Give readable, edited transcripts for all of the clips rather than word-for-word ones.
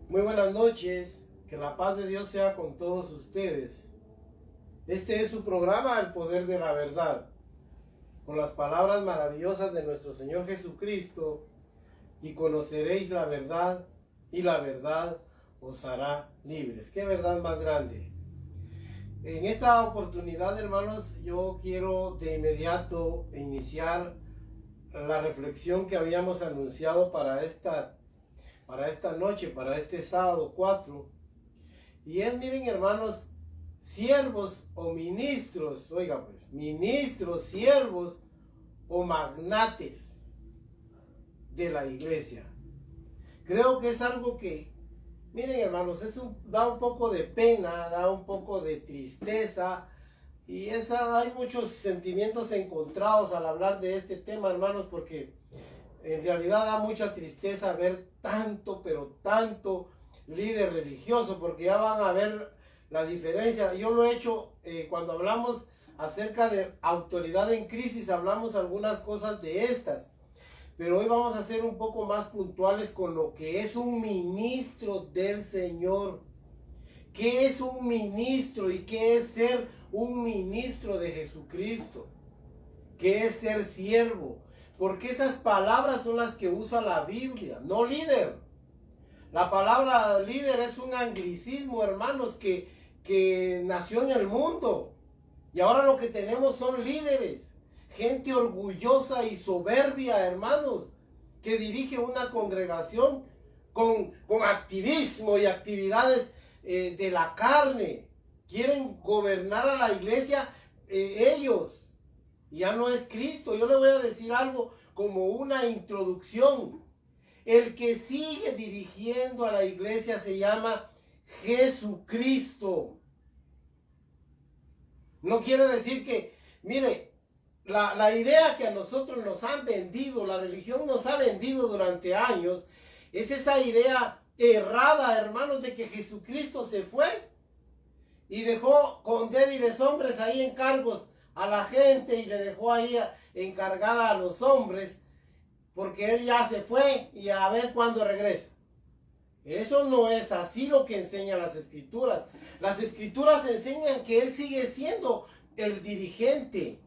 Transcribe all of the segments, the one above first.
Muy buenas noches, que la paz de Dios sea con todos ustedes. Este es su programa, El Poder de la Verdad, con las palabras maravillosas de nuestro Señor Jesucristo, y conoceréis la verdad, y la verdad os hará libres. ¿Qué verdad más grande? En esta oportunidad, hermanos, yo quiero de inmediato iniciar la reflexión que habíamos anunciado para esta noche, para este sábado 4. Y es, miren, hermanos, siervos o ministros, oiga pues, ministros, siervos o magnates de la iglesia. Creo que es algo que, miren, hermanos, da un poco de pena, da un poco de tristeza, y hay muchos sentimientos encontrados al hablar de este tema, hermanos, porque en realidad da mucha tristeza ver tanto, pero tanto líder religioso, porque ya van a ver la diferencia. Yo lo he hecho cuando hablamos acerca de autoridad en crisis, hablamos algunas cosas de estas, pero hoy vamos a ser un poco más puntuales con lo que es un ministro del Señor. ¿Qué es un ministro y qué es ser un ministro de Jesucristo? ¿Qué es ser siervo? Porque esas palabras son las que usa la Biblia, no líder. La palabra líder es un anglicismo, hermanos, que nació en el mundo. Y ahora lo que tenemos son líderes, gente orgullosa y soberbia, hermanos, que dirige una congregación con activismo y actividades de la carne. Quieren gobernar a la iglesia ellos. Y ya no es Cristo. Yo le voy a decir algo como una introducción. El que sigue dirigiendo a la iglesia se llama Jesucristo. No quiere decir que, mire, la idea que a nosotros nos han vendido, la religión nos ha vendido durante años, es esa idea errada, hermanos, de que Jesucristo se fue y dejó con débiles hombres ahí en cargos a la gente, y le dejó ahí encargada a los hombres, porque él ya se fue y a ver cuándo regresa. Eso no es así lo que enseñan las escrituras. Las escrituras enseñan que él sigue siendo el dirigente,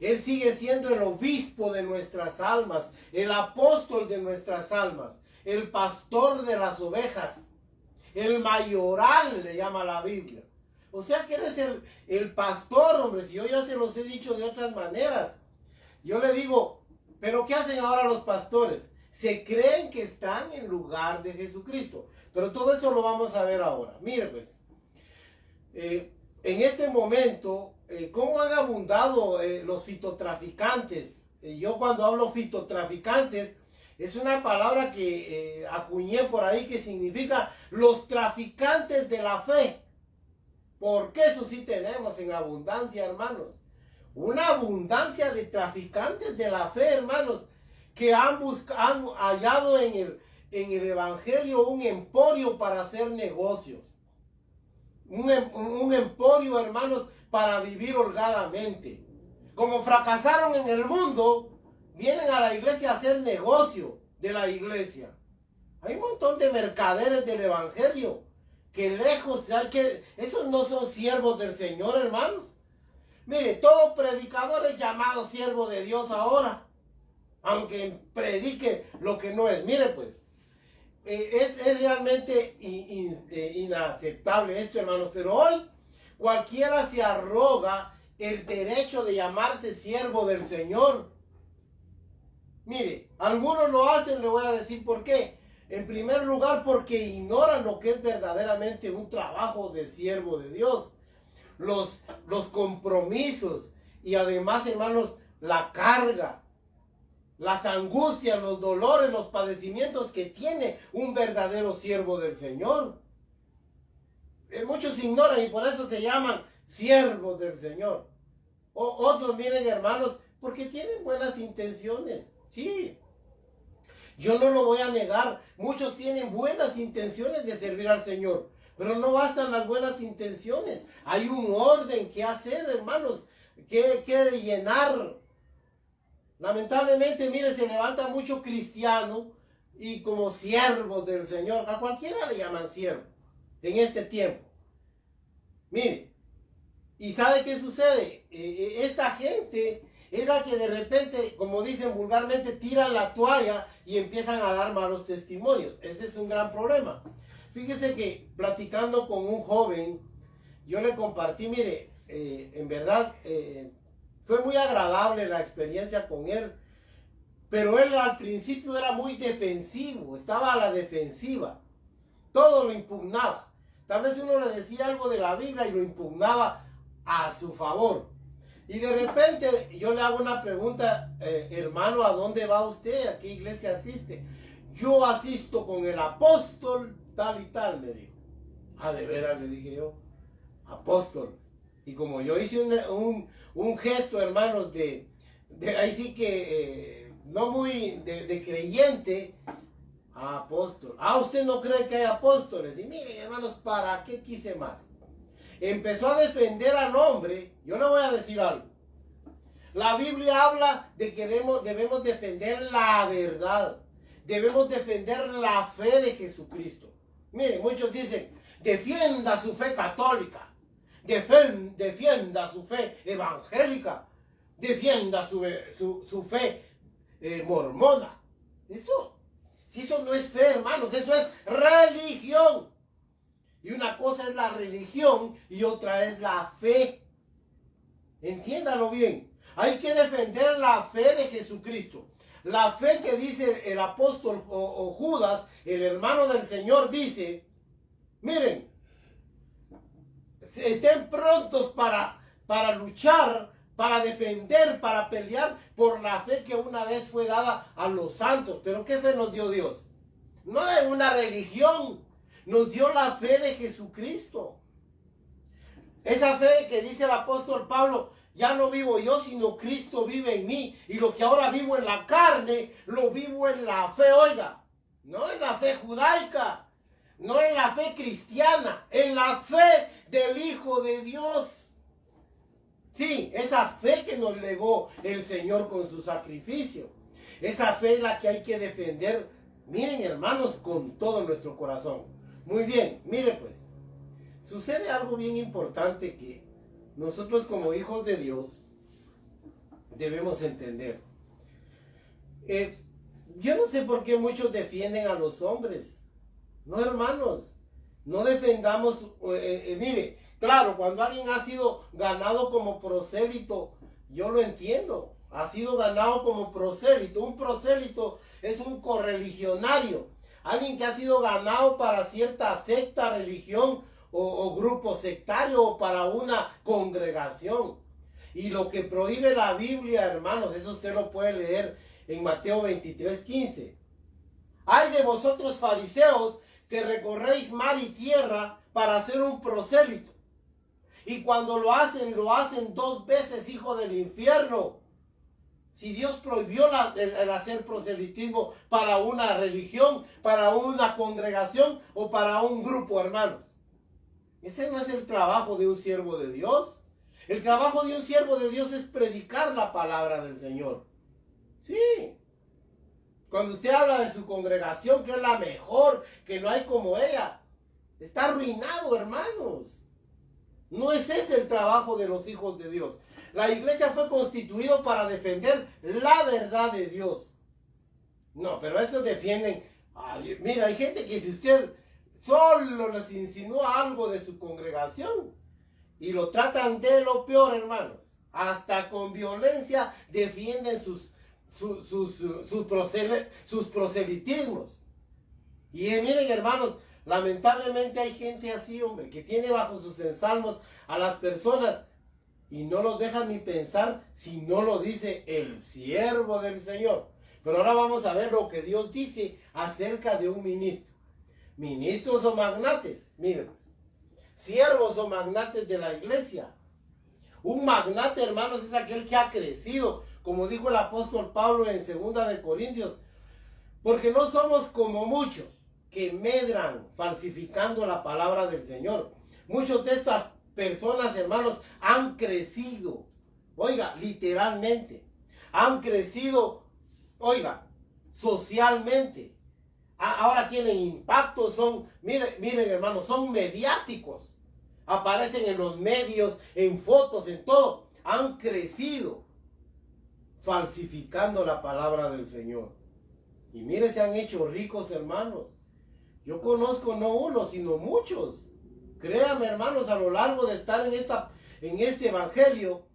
él sigue siendo el obispo de nuestras almas, el apóstol de nuestras almas, el pastor de las ovejas, el mayoral, le llama la Biblia. O sea que eres el pastor, hombre. Si yo ya se los he dicho de otras maneras. Yo le digo, ¿pero qué hacen ahora los pastores? Se creen que están en lugar de Jesucristo. Pero todo eso lo vamos a ver ahora. Mire pues, en este momento, ¿cómo han abundado los fitotraficantes? Yo cuando hablo fitotraficantes, es una palabra que acuñé por ahí, que significa los traficantes de la fe. Porque eso sí tenemos en abundancia, hermanos. Una abundancia de traficantes de la fe, hermanos, que han hallado en el evangelio un emporio para hacer negocios. Un emporio, hermanos, para vivir holgadamente. Como fracasaron en el mundo, vienen a la iglesia a hacer negocio de la iglesia. Hay un montón de mercaderes del evangelio que lejos hay que... Esos no son siervos del Señor, hermanos. Mire, todo predicador es llamado siervo de Dios ahora, aunque predique lo que no es. Mire pues, es realmente inaceptable esto, hermanos. Pero hoy cualquiera se arroga el derecho de llamarse siervo del Señor. Mire, algunos lo hacen, le voy a decir por qué. En primer lugar, porque ignoran lo que es verdaderamente un trabajo de siervo de Dios. Los compromisos y además, hermanos, la carga, las angustias, los dolores, los padecimientos que tiene un verdadero siervo del Señor. Muchos ignoran y por eso se llaman siervos del Señor. Otros, miren, hermanos, porque tienen buenas intenciones. Sí, yo no lo voy a negar. Muchos tienen buenas intenciones de servir al Señor, pero no bastan las buenas intenciones. Hay un orden que hacer, hermanos, que llenar. Lamentablemente, mire, se levanta mucho cristiano y como siervos del Señor. A cualquiera le llaman siervo en este tiempo. Mire, ¿y sabe qué sucede? Esta gente es la que de repente, como dicen vulgarmente, tiran la toalla y empiezan a dar malos testimonios. Ese es un gran problema. Fíjese que platicando con un joven, yo le compartí, mire, en verdad fue muy agradable la experiencia con él, pero él al principio era muy defensivo, estaba a la defensiva, todo lo impugnaba. Tal vez uno le decía algo de la Biblia y lo impugnaba a su favor. Y de repente yo le hago una pregunta, hermano, ¿a dónde va usted? ¿A qué iglesia asiste? Yo asisto con el apóstol tal y tal, me dijo. Ah, de veras, le dije yo, apóstol. Y como yo hice un gesto, hermanos, ahí sí que no muy de creyente, apóstol. Ah, ¿usted no cree que hay apóstoles? Y miren, hermanos, ¿para qué quise más? Empezó a defender al hombre. Yo le voy a decir algo. La Biblia habla de que debemos defender la verdad. Debemos defender la fe de Jesucristo. Miren, muchos dicen, defienda su fe católica. Defienda su fe evangélica. Defienda su fe mormona. Si eso no es fe, hermanos, eso es religión. Y una cosa es la religión y otra es la fe. Entiéndalo bien. Hay que defender la fe de Jesucristo. La fe que dice el apóstol o Judas, el hermano del Señor, dice, miren, estén prontos para luchar, para defender, para pelear por la fe que una vez fue dada a los santos. ¿Pero qué fe nos dio Dios? No de una religión. Nos dio la fe de Jesucristo. Esa fe que dice el apóstol Pablo, ya no vivo yo, sino Cristo vive en mí. Y lo que ahora vivo en la carne, lo vivo en la fe, oiga. No en la fe judaica, no en la fe cristiana, en la fe del Hijo de Dios. Sí, esa fe que nos legó el Señor con su sacrificio. Esa fe es la que hay que defender, miren hermanos, con todo nuestro corazón. Muy bien, mire pues, sucede algo bien importante que nosotros como hijos de Dios debemos entender. Yo no sé por qué muchos defienden a los hombres. No, hermanos, no defendamos, mire, claro, cuando alguien ha sido ganado como prosélito, yo lo entiendo, ha sido ganado como prosélito. Un prosélito es un correligionario. Alguien que ha sido ganado para cierta secta, religión o grupo sectario o para una congregación. Y lo que prohíbe la Biblia, hermanos, eso usted lo puede leer en Mateo 23:15. Ay de vosotros fariseos que recorréis mar y tierra para hacer un prosélito. Y cuando lo hacen 2 veces hijo del infierno. Si Dios prohibió el hacer proselitismo para una religión, para una congregación o para un grupo, hermanos. Ese no es el trabajo de un siervo de Dios. El trabajo de un siervo de Dios es predicar la palabra del Señor. Sí. Cuando usted habla de su congregación, que es la mejor, que no hay como ella, está arruinado, hermanos. No es ese el trabajo de los hijos de Dios. La iglesia fue constituida para defender la verdad de Dios. No, pero estos defienden. Ay, mira, hay gente que si usted solo les insinúa algo de su congregación y lo tratan de lo peor, hermanos, hasta con violencia defienden sus proselitismos. Y miren, hermanos, lamentablemente hay gente así, hombre, que tiene bajo sus ensalmos a las personas y no los deja ni pensar si no lo dice el siervo del Señor. Pero ahora vamos a ver lo que Dios dice acerca de un ministro. Ministros o magnates, miren, siervos o magnates de la iglesia. Un magnate, hermanos, es aquel que ha crecido, como dijo el apóstol Pablo en 2 de Corintios, porque no somos como muchos que medran falsificando la palabra del Señor. Muchos de estas personas, hermanos, han crecido, oiga, literalmente, han crecido, oiga, socialmente, ahora tienen impacto, miren hermanos, son mediáticos. Aparecen en los medios, en fotos, en todo. Han crecido falsificando la palabra del Señor. Y mire, se han hecho ricos, hermanos. Yo conozco no uno, sino muchos. Créanme, hermanos, a lo largo de estar en este evangelio,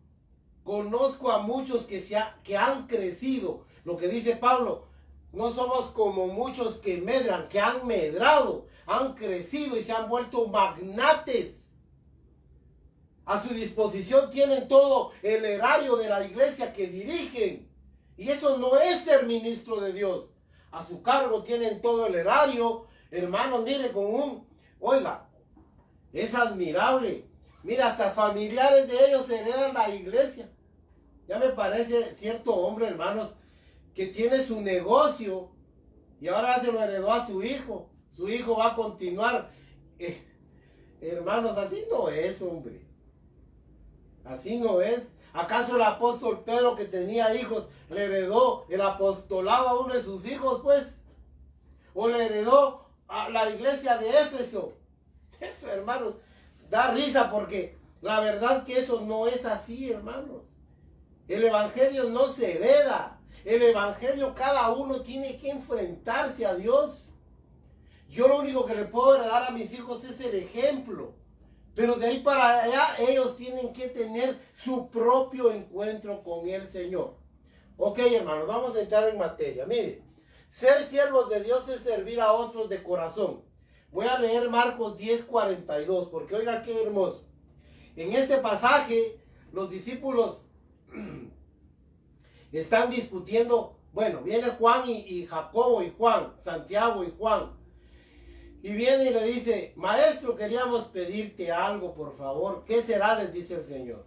conozco a muchos que han crecido. Lo que dice Pablo, no somos como muchos que medran, que han medrado, han crecido y se han vuelto magnates. A su disposición tienen todo el erario de la iglesia que dirigen. Y eso no es ser ministro de Dios. A su cargo tienen todo el erario. Hermanos, mire, oiga, es admirable. Mira, hasta familiares de ellos heredan la iglesia. Ya me parece cierto hombre, hermanos, que tiene su negocio y ahora se lo heredó a su hijo. Su hijo va a continuar. Hermanos, así no es, hombre. Así no es. ¿Acaso el apóstol Pedro, que tenía hijos, le heredó el apostolado a uno de sus hijos, pues? ¿O le heredó a la iglesia de Éfeso? Eso, hermanos, da risa, porque la verdad que eso no es así, hermanos. El evangelio no se hereda. El evangelio, cada uno tiene que enfrentarse a Dios. Yo lo único que le puedo heredar a mis hijos es el ejemplo. Pero de ahí para allá ellos tienen que tener su propio encuentro con el Señor. Ok, hermanos, vamos a entrar en materia. Miren, ser siervos de Dios es servir a otros de corazón. Voy a leer Marcos 10:42, porque oiga qué hermoso. En este pasaje, los discípulos están discutiendo. Bueno, viene Juan y Jacobo y Juan, Santiago y Juan. Y viene y le dice: maestro, queríamos pedirte algo, por favor. ¿Qué será?, les dice el Señor.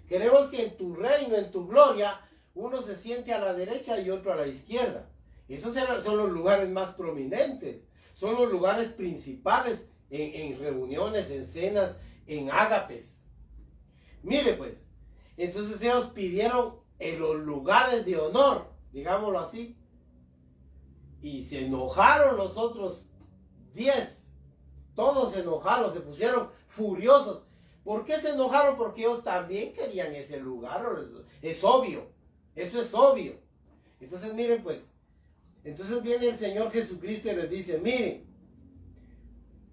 Queremos que en tu reino, en tu gloria, uno se siente a la derecha y otro a la izquierda. Esos son los lugares más prominentes. Son los lugares principales en reuniones, en cenas, en ágapes. Mire pues, entonces ellos pidieron en los lugares de honor, digámoslo así. Y se enojaron los otros 10. Todos se enojaron, se pusieron furiosos. ¿Por qué se enojaron? Porque ellos también querían ese lugar. Es obvio. Eso es obvio. Entonces miren pues. Entonces viene el Señor Jesucristo y les dice: miren,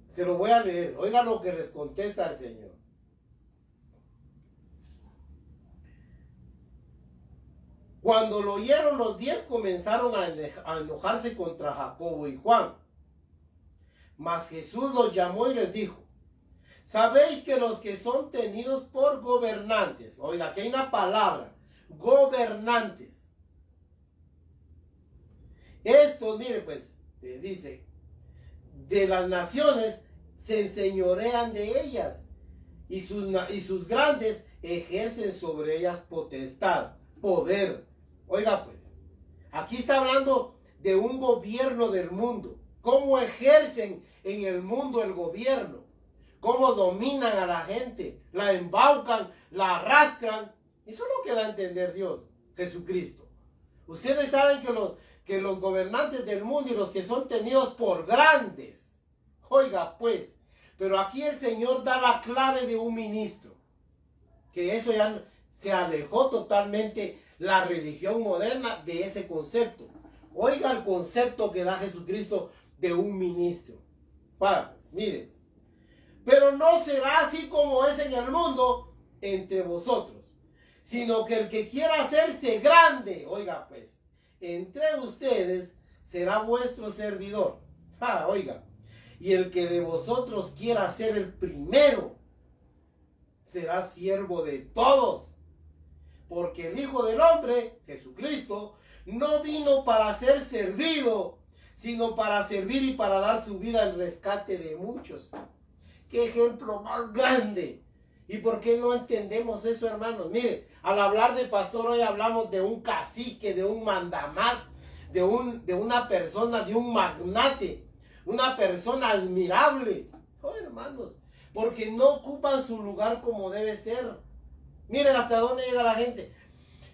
se lo voy a leer. Oigan lo que les contesta el Señor. Cuando lo oyeron, los 10 comenzaron a enojarse contra Jacobo y Juan. Mas Jesús los llamó y les dijo: sabéis que los que son tenidos por gobernantes, oiga, aquí hay una palabra, gobernantes. Estos, mire pues, dice, de las naciones se enseñorean de ellas, y sus grandes ejercen sobre ellas potestad, poder. Oiga pues, aquí está hablando de un gobierno del mundo. ¿Cómo ejercen en el mundo el gobierno? ¿Cómo dominan a la gente? La embaucan, la arrastran. Eso es lo que da a entender Dios, Jesucristo. Ustedes saben que los gobernantes del mundo y los que son tenidos por grandes. Oiga pues, pero aquí el Señor da la clave de un ministro. Que eso ya se alejó totalmente la religión moderna de ese concepto. Oiga el concepto que da Jesucristo de un ministro. Padres, miren. Pero no será así como es en el mundo entre vosotros, sino que el que quiera hacerse grande, oiga pues, entre ustedes será vuestro servidor. Oiga, y el que de vosotros quiera ser el primero, será siervo de todos. Porque el Hijo del Hombre, Jesucristo, no vino para ser servido, sino para servir y para dar su vida en rescate de muchos. ¡Qué ejemplo más grande! ¿Y por qué no entendemos eso, hermanos? Mire, al hablar de pastor hoy hablamos de un cacique, de un mandamás, de una persona, de un magnate, una persona admirable. Oh, hermanos, porque no ocupan su lugar como debe ser. Miren hasta dónde llega la gente.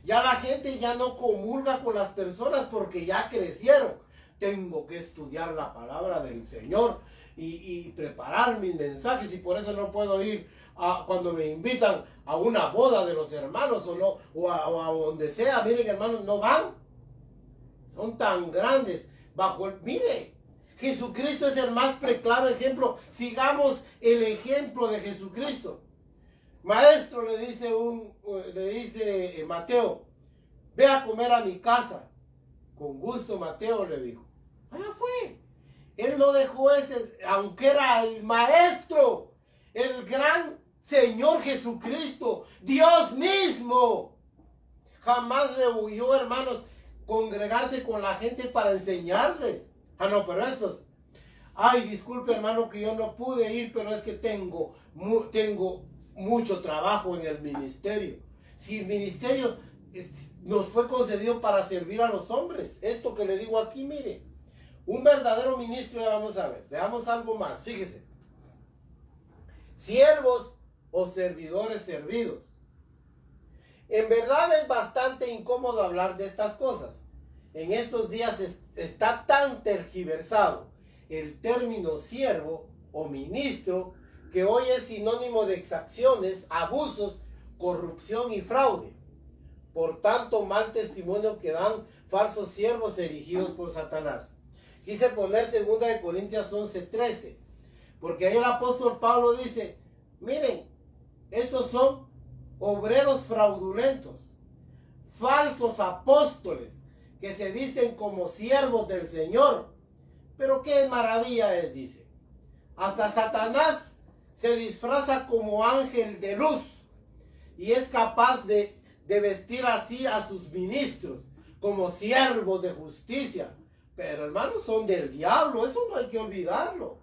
Ya la gente ya no comulga con las personas porque ya crecieron. tengo que estudiar la palabra del Señor y preparar mis mensajes, y por eso no puedo ir cuando me invitan a una boda de los hermanos o a donde sea. Miren, hermanos, no van. Son tan grandes. Mire, Jesucristo es el más claro ejemplo. Sigamos el ejemplo de Jesucristo. Maestro, le dice Mateo, ve a comer a mi casa. Con gusto, Mateo le dijo. Allá fue. Él no dejó ese, aunque era el maestro, el gran Señor Jesucristo, Dios mismo. Jamás rehuyó, hermanos, congregarse con la gente para enseñarles. Ah, no, pero estos. Ay, disculpe, hermano, que yo no pude ir, pero es que tengo mucho trabajo en el ministerio. Si el ministerio nos fue concedido para servir a los hombres, esto que le digo aquí, mire, un verdadero ministro, ya vamos a ver, veamos algo más, fíjese. Siervos o servidores servidos. En verdad es bastante incómodo hablar de estas cosas. En estos días está tan tergiversado el término siervo o ministro que hoy es sinónimo de exacciones, abusos, corrupción y fraude. Por tanto, mal testimonio que dan falsos siervos erigidos por Satanás. Quise poner 2 Corintios 11:13, porque ahí el apóstol Pablo dice, miren, estos son obreros fraudulentos, falsos apóstoles, que se visten como siervos del Señor. Pero qué maravilla es, dice. Hasta Satanás se disfraza como ángel de luz y es capaz de vestir así a sus ministros como siervos de justicia. Pero hermanos, son del diablo, eso no hay que olvidarlo.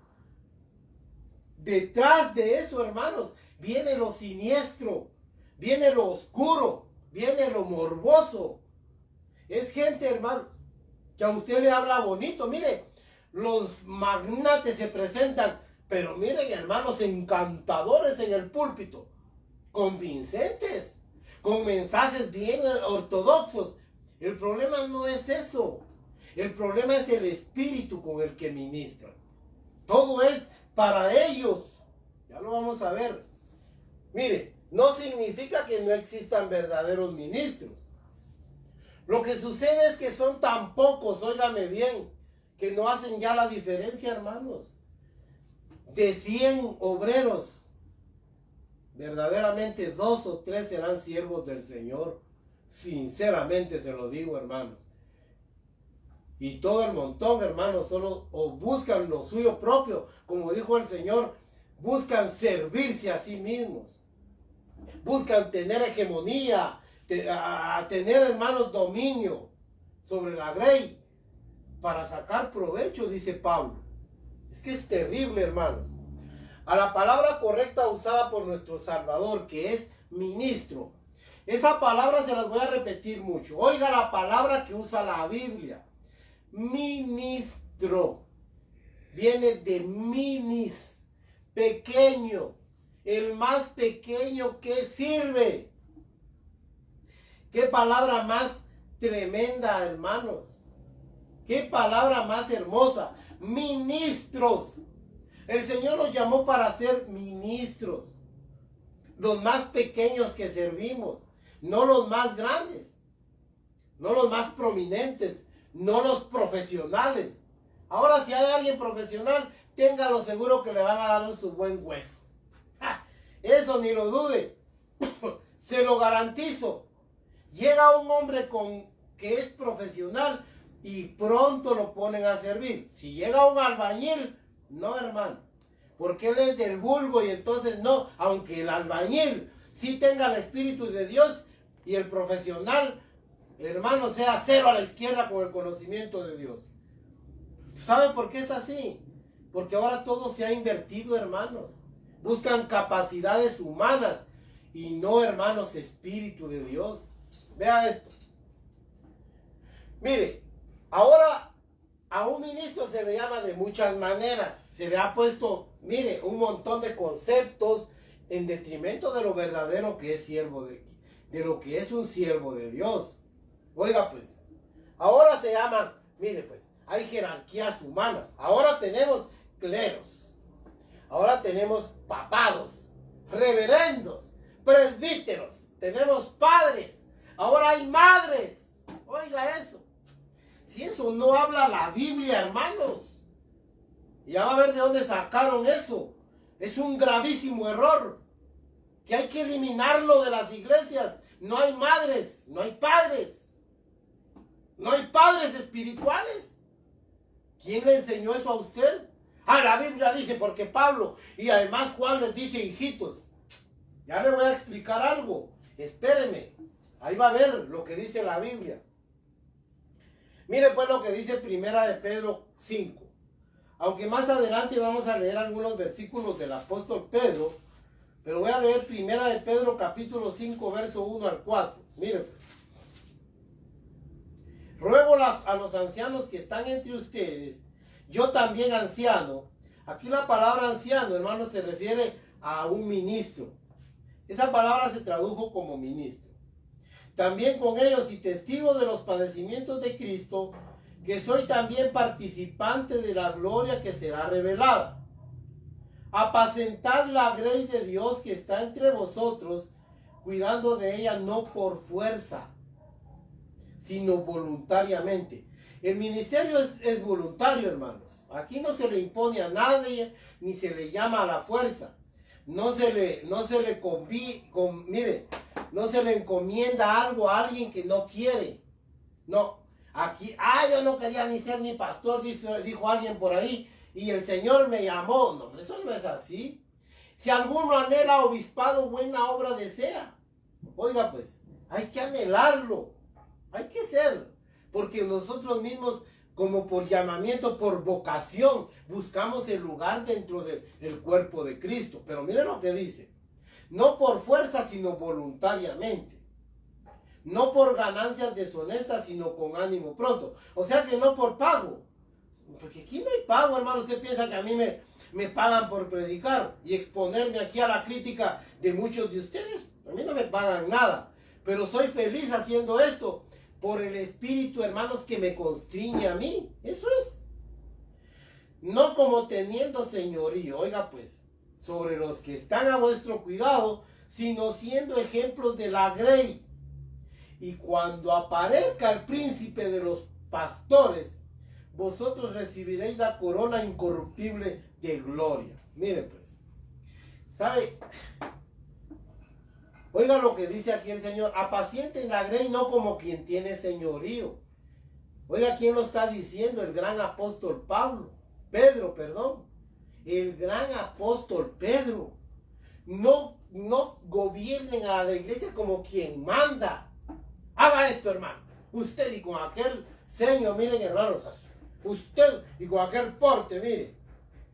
Detrás de eso, hermanos, viene lo siniestro, viene lo oscuro, viene lo morboso. Es gente, hermanos, que a usted le habla bonito. Mire, los magnates se presentan, pero miren, hermanos, encantadores en el púlpito, convincentes, con mensajes bien ortodoxos. El problema no es eso. El problema es el espíritu con el que ministran. Todo es para ellos. Ya lo vamos a ver. Mire, no significa que no existan verdaderos ministros. Lo que sucede es que son tan pocos, óigame bien, que no hacen ya la diferencia, hermanos. De 100 obreros, verdaderamente 2 o 3 serán siervos del Señor. Sinceramente se lo digo, hermanos. Y todo el montón, hermanos, solo o buscan lo suyo propio, como dijo el Señor, buscan servirse a sí mismos. Buscan tener hegemonía, a tener, hermanos, dominio sobre la grey para sacar provecho, dice Pablo. Es que es terrible, hermanos. A la palabra correcta usada por nuestro Salvador, que es ministro. Esa palabra se las voy a repetir mucho. Oiga la palabra que usa la Biblia. Ministro. Viene de minis, pequeño. El más pequeño que sirve. Qué palabra más tremenda, hermanos. Qué palabra más hermosa. Ministros. El Señor los llamó para ser ministros. Los más pequeños que servimos. No los más grandes. No los más prominentes. No los profesionales. Ahora, si hay alguien profesional, téngalo seguro que le van a dar su buen hueso. ¡Ja! Eso ni lo dude. Se lo garantizo. Llega un hombre que es profesional y pronto lo ponen a servir. Si llega un albañil, no, hermano, porque él es del vulgo y entonces no, aunque el albañil sí tenga el Espíritu de Dios y el profesional, hermano, sea cero a la izquierda con el conocimiento de Dios. ¿Sabe por qué es así? Porque ahora todo se ha invertido, hermanos. Buscan capacidades humanas y no, hermanos, Espíritu de Dios. Vea esto. Mire, ahora a un ministro se le llama de muchas maneras. Se le ha puesto, mire, un montón de conceptos en detrimento de lo verdadero que es siervo de lo que es un siervo de Dios. Oiga, pues, ahora se llaman, mire, pues, hay jerarquías humanas. Ahora tenemos cleros, ahora tenemos papados, reverendos, presbíteros, tenemos padres, ahora hay madres. Oiga eso. Si eso no habla la Biblia, hermanos, ya va a ver de dónde sacaron eso. Es un gravísimo error que hay que eliminarlo de las iglesias. No hay madres, no hay padres, no hay padres espirituales. ¿Quién le enseñó eso a usted? La Biblia dice, porque Pablo y además Juan les dice, hijitos. Ya le voy a explicar algo. Espéreme. Ahí va a ver lo que dice la Biblia. Mire pues lo que dice Primera de Pedro 5. Aunque más adelante vamos a leer algunos versículos del apóstol Pedro, pero voy a leer Primera de Pedro capítulo 5, verso 1 al 4. Mire pues. Ruego a los ancianos que están entre ustedes, yo también anciano. Aquí la palabra anciano, hermano, se refiere a un ministro. Esa palabra se tradujo como ministro. También con ellos y testigo de los padecimientos de Cristo, que soy también participante de la gloria que será revelada. Apacentad la grey de Dios que está entre vosotros, cuidando de ella no por fuerza, sino voluntariamente. El ministerio es voluntario, hermanos. Aquí no se le impone a nadie, ni se le llama a la fuerza. No se le encomienda algo a alguien que no quiere. No, aquí, yo no quería ni ser ni pastor, dijo alguien por ahí, y el Señor me llamó. No, eso no es así. Si alguno anhela obispado, buena obra desea. Oiga pues, hay que anhelarlo, hay que ser, porque nosotros mismos, como por llamamiento, por vocación, buscamos el lugar dentro del cuerpo de Cristo. Pero mire lo que dice, no por fuerza, sino voluntariamente. No por ganancias deshonestas, sino con ánimo pronto. O sea que no por pago. Porque aquí no hay pago, hermano. Usted piensa que a mí me pagan por predicar y exponerme aquí a la crítica de muchos de ustedes. A mí no me pagan nada. Pero soy feliz haciendo esto por el Espíritu, hermanos, que me constriñe a mí. Eso es. No como teniendo señorío, oiga pues, sobre los que están a vuestro cuidado, sino siendo ejemplos de la grey. Y cuando aparezca el príncipe de los pastores, vosotros recibiréis la corona incorruptible de gloria. Mire pues, ¿sabe? Oiga lo que dice aquí el Señor, apacienten la grey no como quien tiene señorío. Oiga, ¿quién lo está diciendo? El gran apóstol Pedro, perdón. El gran apóstol Pedro. No gobiernen a la iglesia como quien manda. Haga esto, hermano. Usted y con aquel ceño, miren, hermanos. Usted y con aquel porte, mire.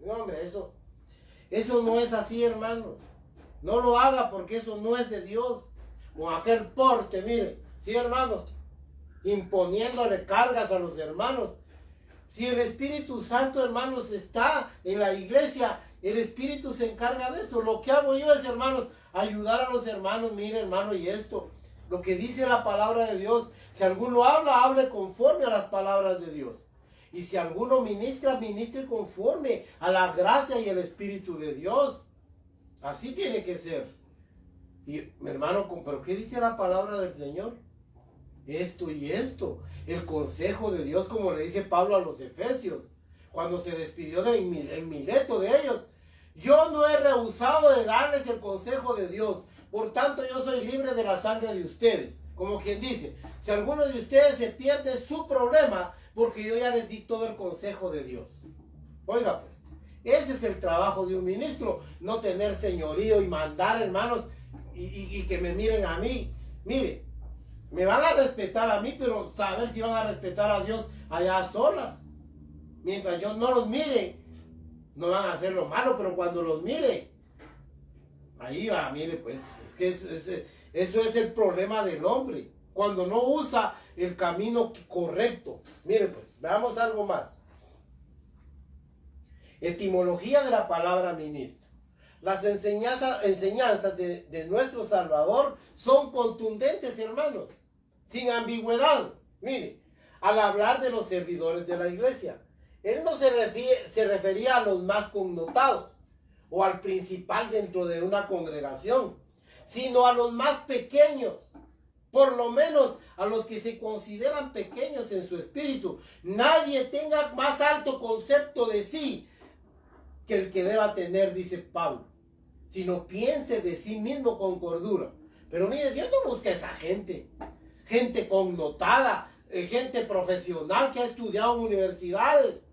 No, hombre, eso no es así, hermanos. No lo haga porque eso no es de Dios. Con aquel porte, mire. Sí, hermanos. Imponiéndole cargas a los hermanos. Si el Espíritu Santo, hermanos, está en la iglesia, el Espíritu se encarga de eso. Lo que hago yo es, hermanos, ayudar a los hermanos. Mire, hermano, y esto, lo que dice la palabra de Dios. Si alguno habla, hable conforme a las palabras de Dios. Y si alguno ministra, ministre conforme a la gracia y el Espíritu de Dios. Así tiene que ser. Y, mi hermano, ¿pero qué dice la palabra del Señor? Esto y esto. El consejo de Dios, como le dice Pablo a los Efesios, cuando se despidió en Mileto de ellos. Yo no he rehusado de darles el consejo de Dios. Por tanto, yo soy libre de la sangre de ustedes. Como quien dice, si alguno de ustedes se pierde, su problema, porque yo ya les di todo el consejo de Dios. Oiga pues, ese es el trabajo de un ministro, no tener señorío y mandar, hermanos, y que me miren a mí. Mire, me van a respetar a mí, pero saber si van a respetar a Dios allá a solas. Mientras yo no los mire, no van a hacer lo malo, pero cuando los mire, ahí va, mire, pues, es que eso es el problema del hombre, cuando no usa el camino correcto. Mire, pues, veamos algo más. Etimología de la palabra ministro. Las enseñanzas de nuestro Salvador son contundentes, hermanos, sin ambigüedad. Mire, al hablar de los servidores de la iglesia. Él no se refería a los más connotados o al principal dentro de una congregación, sino a los más pequeños, por lo menos a los que se consideran pequeños en su espíritu. Nadie tenga más alto concepto de sí que el que deba tener, dice Pablo, sino piense de sí mismo con cordura. Pero mire, Dios no busca a esa gente connotada, gente profesional que ha estudiado en universidades.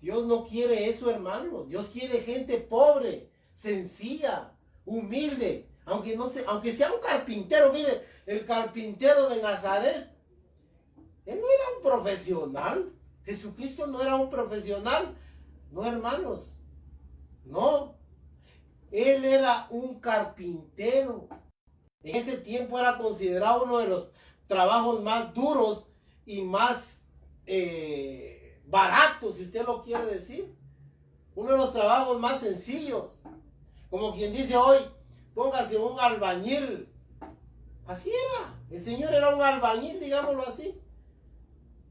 Dios no quiere eso, hermanos. Dios quiere gente pobre, sencilla, humilde. Aunque sea un carpintero. Mire, el carpintero de Nazaret, él no era un profesional. Jesucristo no era un profesional. No, hermanos. No. Él era un carpintero. En ese tiempo era considerado uno de los trabajos más duros y más baratos, si usted lo quiere decir. Uno de los trabajos más sencillos. Como quien dice hoy, póngase un albañil. Así era. El Señor era un albañil, digámoslo así.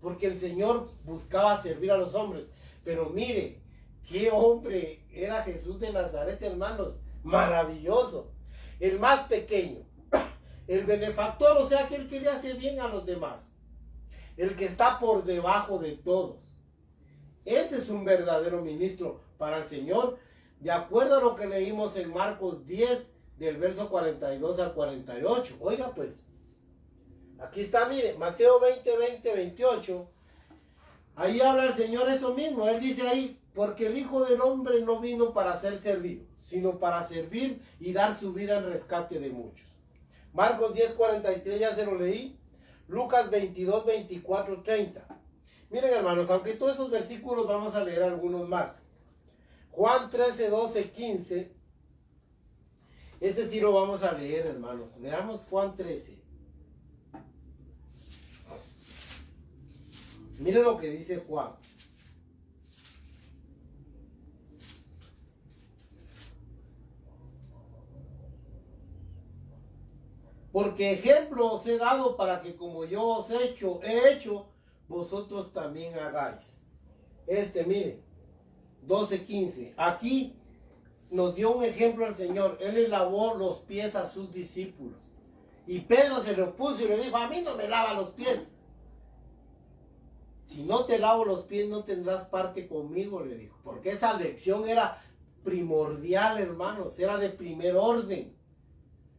Porque el Señor buscaba servir a los hombres. Pero mire, qué hombre era Jesús de Nazaret, hermanos. Maravilloso. El más pequeño. El benefactor, o sea, que él quería hacer bien a los demás. El que está por debajo de todos. Ese es un verdadero ministro para el Señor, de acuerdo a lo que leímos en Marcos 10, del verso 42 al 48. Oiga pues, aquí está, mire, Mateo 20, 20, 28. Ahí habla el Señor eso mismo. Él dice ahí, porque el Hijo del Hombre no vino para ser servido, sino para servir y dar su vida en rescate de muchos. Marcos 10, 43, ya se lo leí. Lucas 22, 24, 30. Miren, hermanos, aunque todos esos versículos vamos a leer algunos más. Juan 13, 12, 15. Ese sí lo vamos a leer, hermanos. Leamos Juan 13. Miren lo que dice Juan. Porque ejemplo os he dado para que como yo os he hecho, vosotros también hagáis. Mire, 12:15. Aquí nos dio un ejemplo al Señor. Él le lavó los pies a sus discípulos. Y Pedro se lo puso y le dijo, a mí no me lava los pies. Si no te lavo los pies, no tendrás parte conmigo, le dijo. Porque esa lección era primordial, hermanos. Era de primer orden.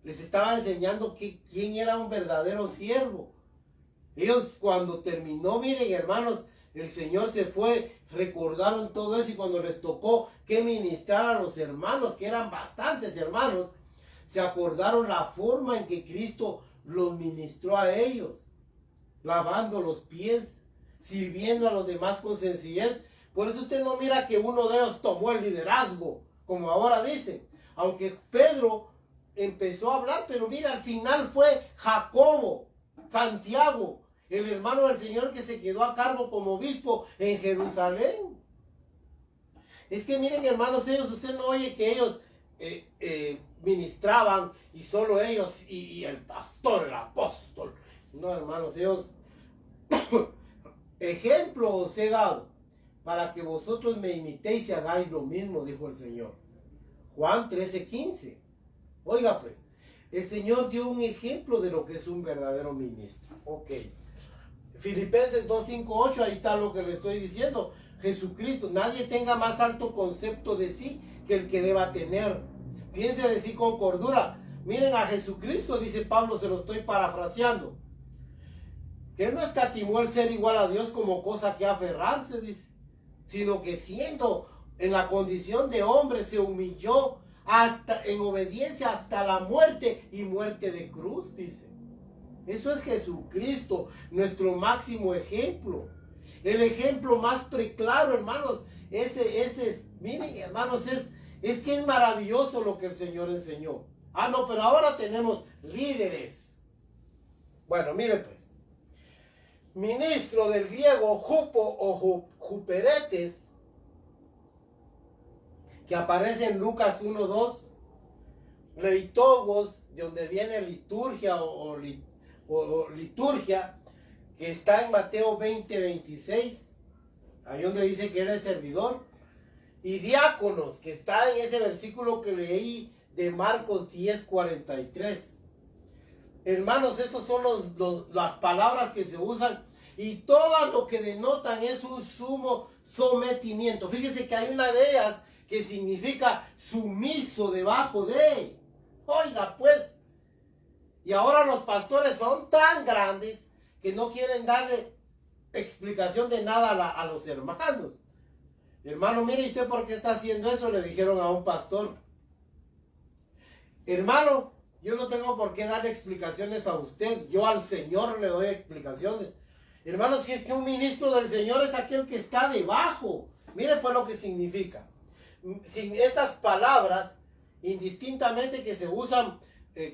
Les estaba enseñando quién era un verdadero siervo. Ellos cuando terminó, miren, hermanos, el Señor se fue, recordaron todo eso y cuando les tocó que ministrar a los hermanos, que eran bastantes hermanos, se acordaron la forma en que Cristo los ministró a ellos, lavando los pies, sirviendo a los demás con sencillez. Por eso usted no mira que uno de ellos tomó el liderazgo, como ahora dicen, aunque Pedro empezó a hablar, pero mira, al final fue Jacobo, Santiago, el hermano del Señor que se quedó a cargo como obispo en Jerusalén. Es que miren, hermanos, usted no oye que ellos ministraban y solo ellos y el pastor, el apóstol. No, hermanos, ellos ejemplo os he dado para que vosotros me imitéis y hagáis lo mismo, dijo el Señor. Juan 13:15. Oiga pues, el Señor dio un ejemplo de lo que es un verdadero ministro. Ok. Filipenses 2:5-8, ahí está lo que le estoy diciendo. Jesucristo, nadie tenga más alto concepto de sí que el que deba tener. Piense de sí con cordura. Miren a Jesucristo, dice Pablo, se lo estoy parafraseando. Que él no escatimó el ser igual a Dios como cosa que aferrarse, dice. Sino que siendo en la condición de hombre se humilló hasta en obediencia hasta la muerte y muerte de cruz, dice. Eso es Jesucristo, nuestro máximo ejemplo. El ejemplo más preclaro, hermanos. Miren, hermanos, es que es maravilloso lo que el Señor enseñó. Ah, no, pero ahora tenemos líderes. Bueno, miren pues. Ministro del griego Jupo o Juperetes, que aparece en Lucas 1:2, Leitogos, de donde viene liturgia o liturgia, que está en Mateo 20:26, ahí donde dice que eres servidor, y diáconos, que está en ese versículo que leí de Marcos 10:43. Hermanos, esas son las palabras que se usan y todo lo que denotan es un sumo sometimiento. Fíjese que hay una de ellas que significa sumiso debajo de. Oiga, pues. Y ahora los pastores son tan grandes que no quieren darle explicación de nada a los hermanos. Hermano, mire usted por qué está haciendo eso, le dijeron a un pastor. Hermano, yo no tengo por qué darle explicaciones a usted. Yo al Señor le doy explicaciones. Hermano, si es que un ministro del Señor es aquel que está debajo. Mire pues lo que significa. Sin estas palabras, indistintamente que se usan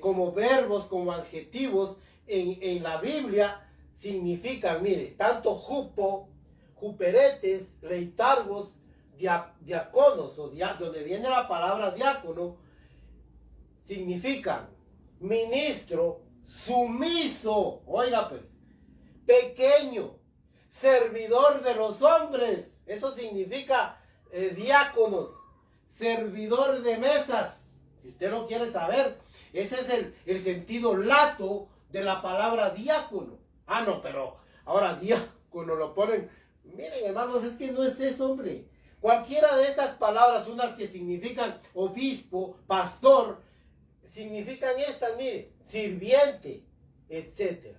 como verbos, como adjetivos en la Biblia, significan, mire, tanto jupo, juperetes, leitargos, diáconos, o donde viene la palabra diácono, significan ministro sumiso, oiga pues, pequeño, servidor de los hombres, eso significa diáconos, servidor de mesas, si usted lo quiere saber, ese es el sentido lato de la palabra diácono. Ah, no, pero ahora diácono lo ponen, miren hermanos, es que no es eso, hombre. Cualquiera de estas palabras, unas que significan obispo, pastor, significan estas, mire, sirviente, etc.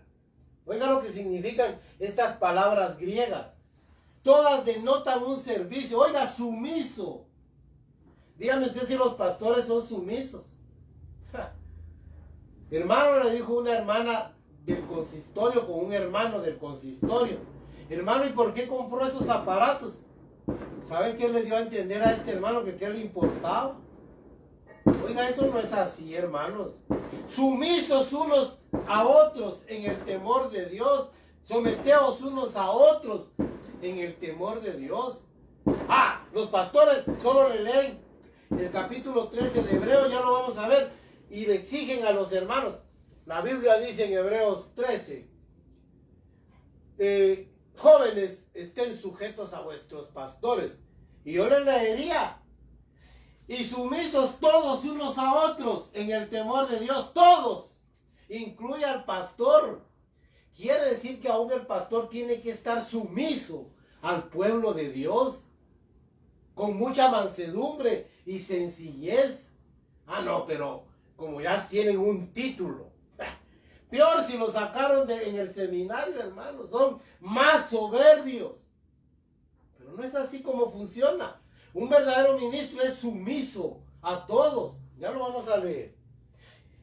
Oiga lo que significan estas palabras griegas. Todas denotan un servicio. Oiga, sumiso. Dígame usted si los pastores son sumisos. Ja. Hermano, le dijo una hermana del consistorio con un hermano del consistorio. Hermano, ¿y por qué compró esos aparatos? ¿Saben qué le dio a entender a este hermano? Que qué le importaba. Oiga, eso no es así, hermanos. Sumisos unos a otros en el temor de Dios. Someteos unos a otros en el temor de Dios. Ah, los pastores solo le leen el capítulo 13 de Hebreos, ya lo vamos a ver, y le exigen a los hermanos. La Biblia dice en Hebreos 13, jóvenes, estén sujetos a vuestros pastores. Y yo les leería, y sumisos todos unos a otros en el temor de Dios, todos, incluye al pastor. Quiere decir que aún el pastor tiene que estar sumiso al pueblo de Dios, con mucha mansedumbre y sencillez. Ah, no, pero como ya tienen un título, peor si lo sacaron en el seminario, hermanos, son más soberbios. Pero no es así como funciona. Un verdadero ministro es sumiso a todos. Ya lo vamos a leer.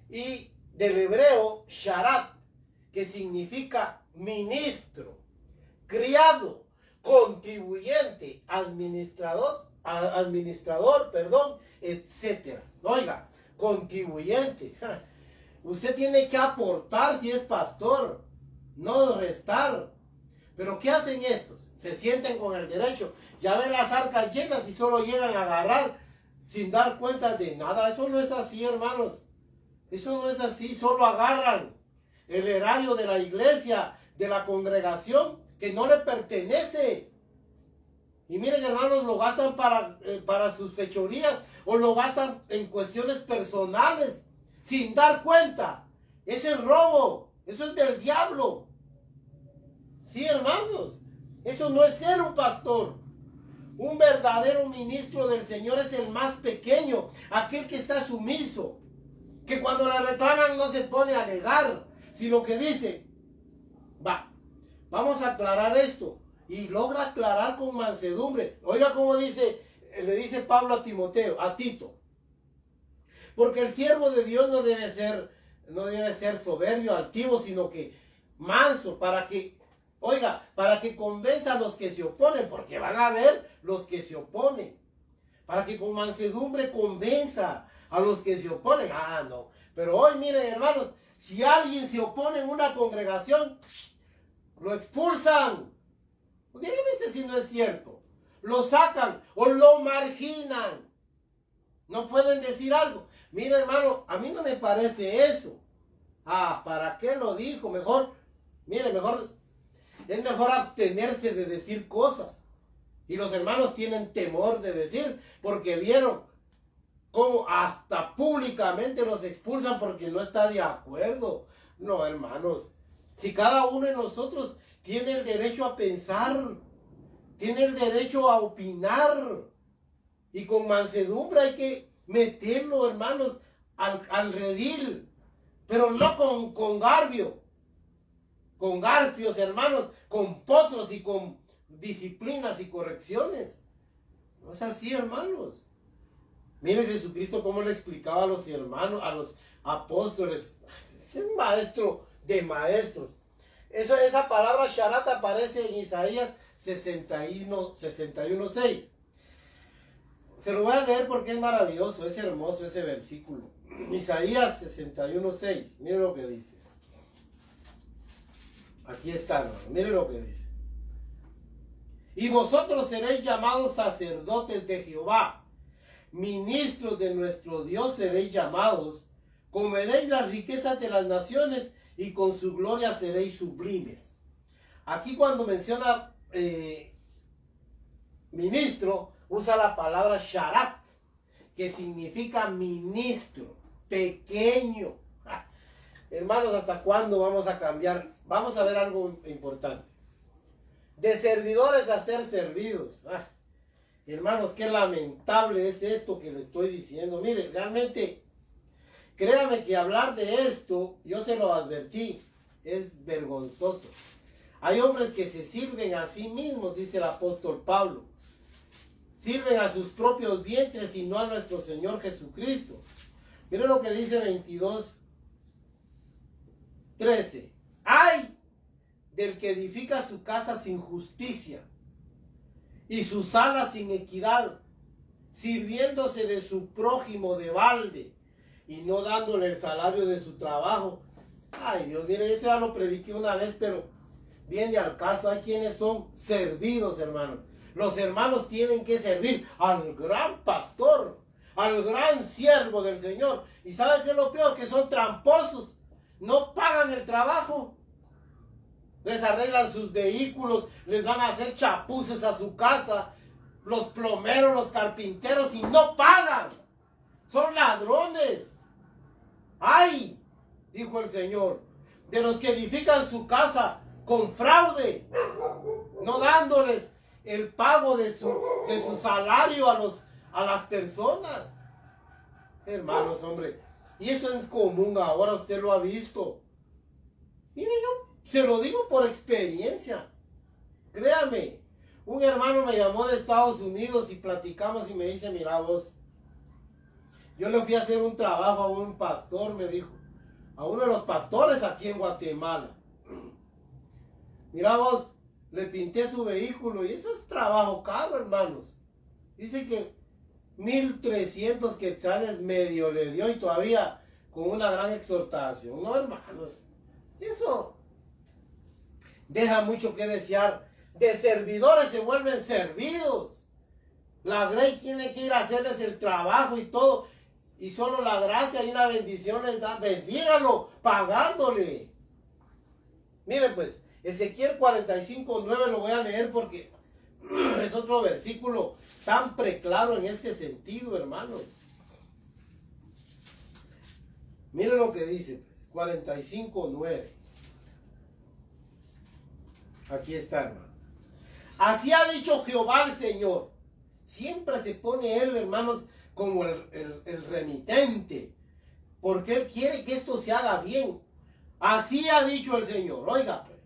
Y del hebreo, sharat, que significa ministro, criado, contribuyente, administrador, etc. Oiga, contribuyente. Usted tiene que aportar si es pastor, no restar. Pero ¿qué hacen estos? Se sienten con el derecho. Ya ven las arcas llenas y solo llegan a agarrar sin dar cuenta de nada. Eso no es así, hermanos. Eso no es así. Solo agarran el erario de la iglesia, de la congregación, que no le pertenece. Y miren, hermanos, lo gastan para sus fechorías o lo gastan en cuestiones personales sin dar cuenta. Eso es robo. Eso es del diablo. Sí, hermanos, eso no es ser un pastor. Un verdadero ministro del Señor es el más pequeño, aquel que está sumiso, que cuando le reclaman no se pone a alegar, sino que dice, vamos a aclarar esto, y logra aclarar con mansedumbre. Oiga cómo le dice Pablo a Timoteo, a Tito, porque el siervo de Dios no debe ser soberbio, altivo, sino que manso, para que convenza a los que se oponen, porque van a ver los que se oponen, para que con mansedumbre convenza a los que se oponen. Ah, no, pero hoy miren, hermanos, si alguien se opone en una congregación, lo expulsan. Dígame si no es cierto. Lo sacan o lo marginan. No pueden decir algo. Mire, hermano, a mí no me parece eso. Ah, ¿para qué lo dijo? Mejor es mejor abstenerse de decir cosas. Y los hermanos tienen temor de decir, porque vieron cómo hasta públicamente los expulsan porque no está de acuerdo. No, hermanos, si cada uno de nosotros tiene el derecho a pensar, tiene el derecho a opinar, y con mansedumbre hay que meterlo, hermanos, al redil, pero no con garbio, con garfios, hermanos, con potros y con disciplinas y correcciones. No es así, hermanos. Miren Jesucristo cómo le explicaba a los hermanos, a los apóstoles. Es el maestro de maestros. Esa palabra sharat aparece en Isaías 61:6. Se lo voy a leer porque es maravilloso, es hermoso ese versículo. Isaías 61:6. Miren lo que dice. Aquí está, hermano. Miren lo que dice. Y vosotros seréis llamados sacerdotes de Jehová, ministros de nuestro Dios seréis llamados, comeréis las riquezas de las naciones y con su gloria seréis sublimes. Aquí cuando menciona ministro, usa la palabra sharat, que significa ministro, pequeño. Hermanos, ¿hasta cuándo vamos a cambiar? Vamos a ver algo importante. De servidores a ser servidos. Hermanos, qué lamentable es esto que le estoy diciendo. Mire, realmente, créame que hablar de esto, yo se lo advertí, es vergonzoso. Hay hombres que se sirven a sí mismos, dice el apóstol Pablo. Sirven a sus propios vientres y no a nuestro Señor Jesucristo. Miren lo que dice 22:13. ¡Ay del que edifica su casa sin justicia y su sala sin equidad, sirviéndose de su prójimo de balde y no dándole el salario de su trabajo! Ay, Dios, mire, esto ya lo prediqué una vez, pero viene al caso. Hay quienes son servidos, hermanos. Los hermanos tienen que servir al gran pastor, al gran siervo del Señor. ¿Y saben qué es lo peor? Que son tramposos. No pagan el trabajo. Les arreglan sus vehículos, les van a hacer chapuces a su casa, los plomeros, los carpinteros, y no pagan. Son ladrones. ¡Ay!, dijo el Señor, de los que edifican su casa con fraude, no dándoles el pago de su salario a las personas. Hermanos, hombre, y eso es común ahora, usted lo ha visto. Mire, yo se lo digo por experiencia. Créame, un hermano me llamó de Estados Unidos y platicamos y me dice, mira vos, yo le fui a hacer un trabajo a un pastor, me dijo, a uno de los pastores aquí en Guatemala. Mira vos, le pinté su vehículo y eso es trabajo caro, hermanos. Dice que 1,300 quetzales medio le dio y todavía con una gran exhortación. No, hermanos, eso deja mucho que desear. De servidores se vuelven servidos. La grey tiene que ir a hacerles el trabajo y todo, y solo la gracia y una bendición les da. Bendígalo pagándole. Miren pues, Ezequiel 45:9 lo voy a leer porque es otro versículo tan preclaro en este sentido, hermanos. Miren lo que dice, pues, 45:9. Aquí está, hermanos. Así ha dicho Jehová el Señor. Siempre se pone él, hermanos, como el remitente, porque él quiere que esto se haga bien. Así ha dicho el Señor. Oiga, pues,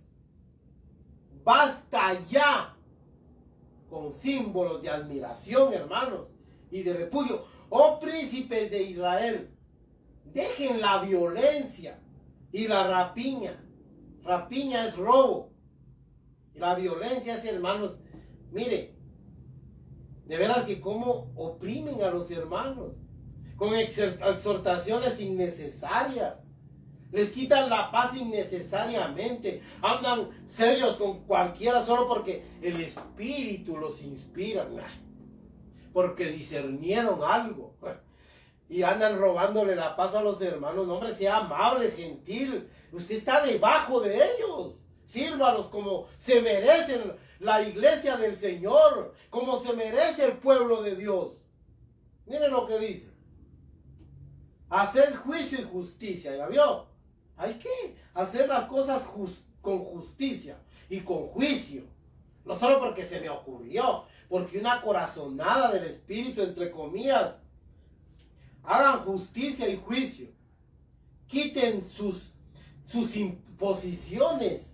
basta ya con símbolos de admiración, hermanos, y de repudio. Oh príncipes de Israel, dejen la violencia y la rapiña. Rapiña es robo. La violencia es, hermanos, mire, de veras que cómo oprimen a los hermanos, con exhortaciones innecesarias. Les quitan la paz innecesariamente. Andan serios con cualquiera solo porque el Espíritu los inspira. Porque discernieron algo. Y andan robándole la paz a los hermanos. No, hombre, sea amable, gentil. Usted está debajo de ellos. sírvalos como se merecen la iglesia del Señor, como se merece el pueblo de Dios. Miren lo que dice. Hacer juicio y justicia, ¿ya vio? Hay que hacer las cosas con justicia y con juicio. No solo porque se me ocurrió, porque una corazonada del Espíritu, entre comillas. Hagan justicia y juicio. Quiten sus imposiciones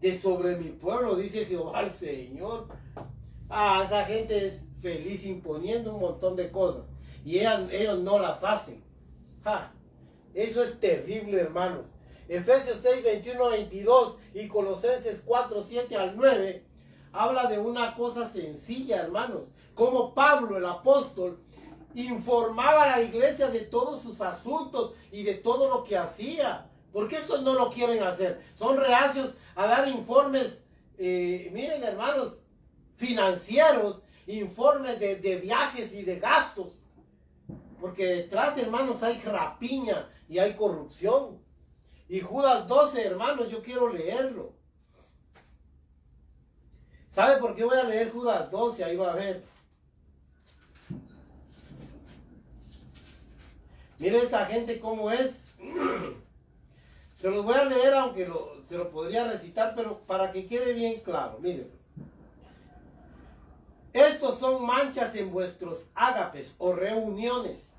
de sobre mi pueblo, dice Jehová el Señor. Esa gente es feliz imponiendo un montón de cosas y ellos no las hacen. Eso es terrible, hermanos. Efesios 6, 21, 22 y Colosenses 4, 7 al 9 habla de una cosa sencilla, hermanos. Como Pablo, el apóstol, informaba a la iglesia de todos sus asuntos y de todo lo que hacía. ¿Por qué estos no lo quieren hacer? Son reacios a dar informes, miren, hermanos, financieros, informes de viajes y de gastos. Porque detrás, hermanos, hay rapiña y hay corrupción. Y Judas 12, hermanos, yo quiero leerlo. ¿Sabe por qué voy a leer Judas 12? Ahí va a ver. Mire esta gente cómo es. Se los voy a leer, aunque se lo podría recitar, pero para que quede bien claro. Miren. Estos son manchas en vuestros ágapes o reuniones,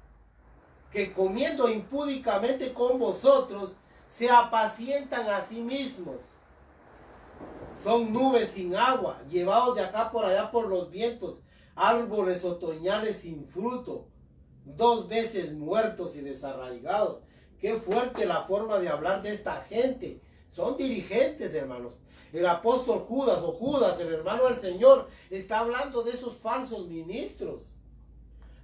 que comiendo impúdicamente con vosotros, se apacientan a sí mismos. Son nubes sin agua, llevados de acá por allá por los vientos, árboles otoñales sin fruto, 2 veces muertos y desarraigados. Qué fuerte la forma de hablar de esta gente. Son dirigentes, hermanos. El apóstol Judas, o Judas, el hermano del Señor, está hablando de esos falsos ministros.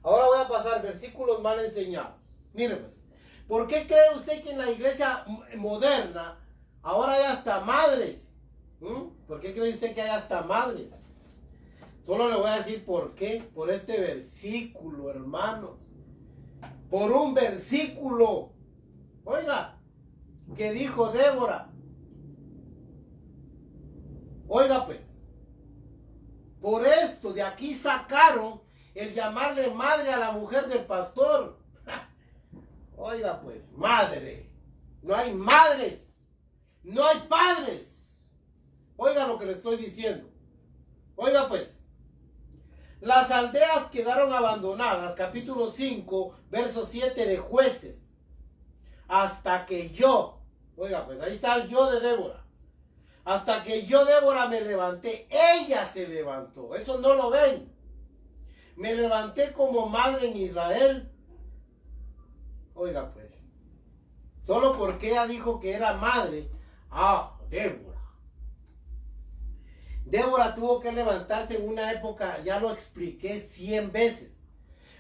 Ahora voy a pasar versículos mal enseñados. Mire pues, ¿por qué cree usted que en la iglesia moderna ahora hay hasta madres? ¿Por qué cree usted que hay hasta madres? Solo le voy a decir por qué. Por este versículo, hermanos. Por un versículo. Oiga, que dijo Débora. Oiga pues, por esto de aquí sacaron el llamarle madre a la mujer del pastor. Oiga pues, madre. No hay madres. No hay padres. Oiga lo que le estoy diciendo. Oiga pues. Las aldeas quedaron abandonadas, capítulo 5, verso 7 de Jueces. Hasta que yo, oiga pues, ahí está el yo de Débora. Hasta que yo, Débora, me levanté. Ella se levantó. Eso no lo ven. Me levanté como madre en Israel. Oiga pues. Solo porque ella dijo que era madre. Débora. Débora tuvo que levantarse en una época, ya lo expliqué 100 veces.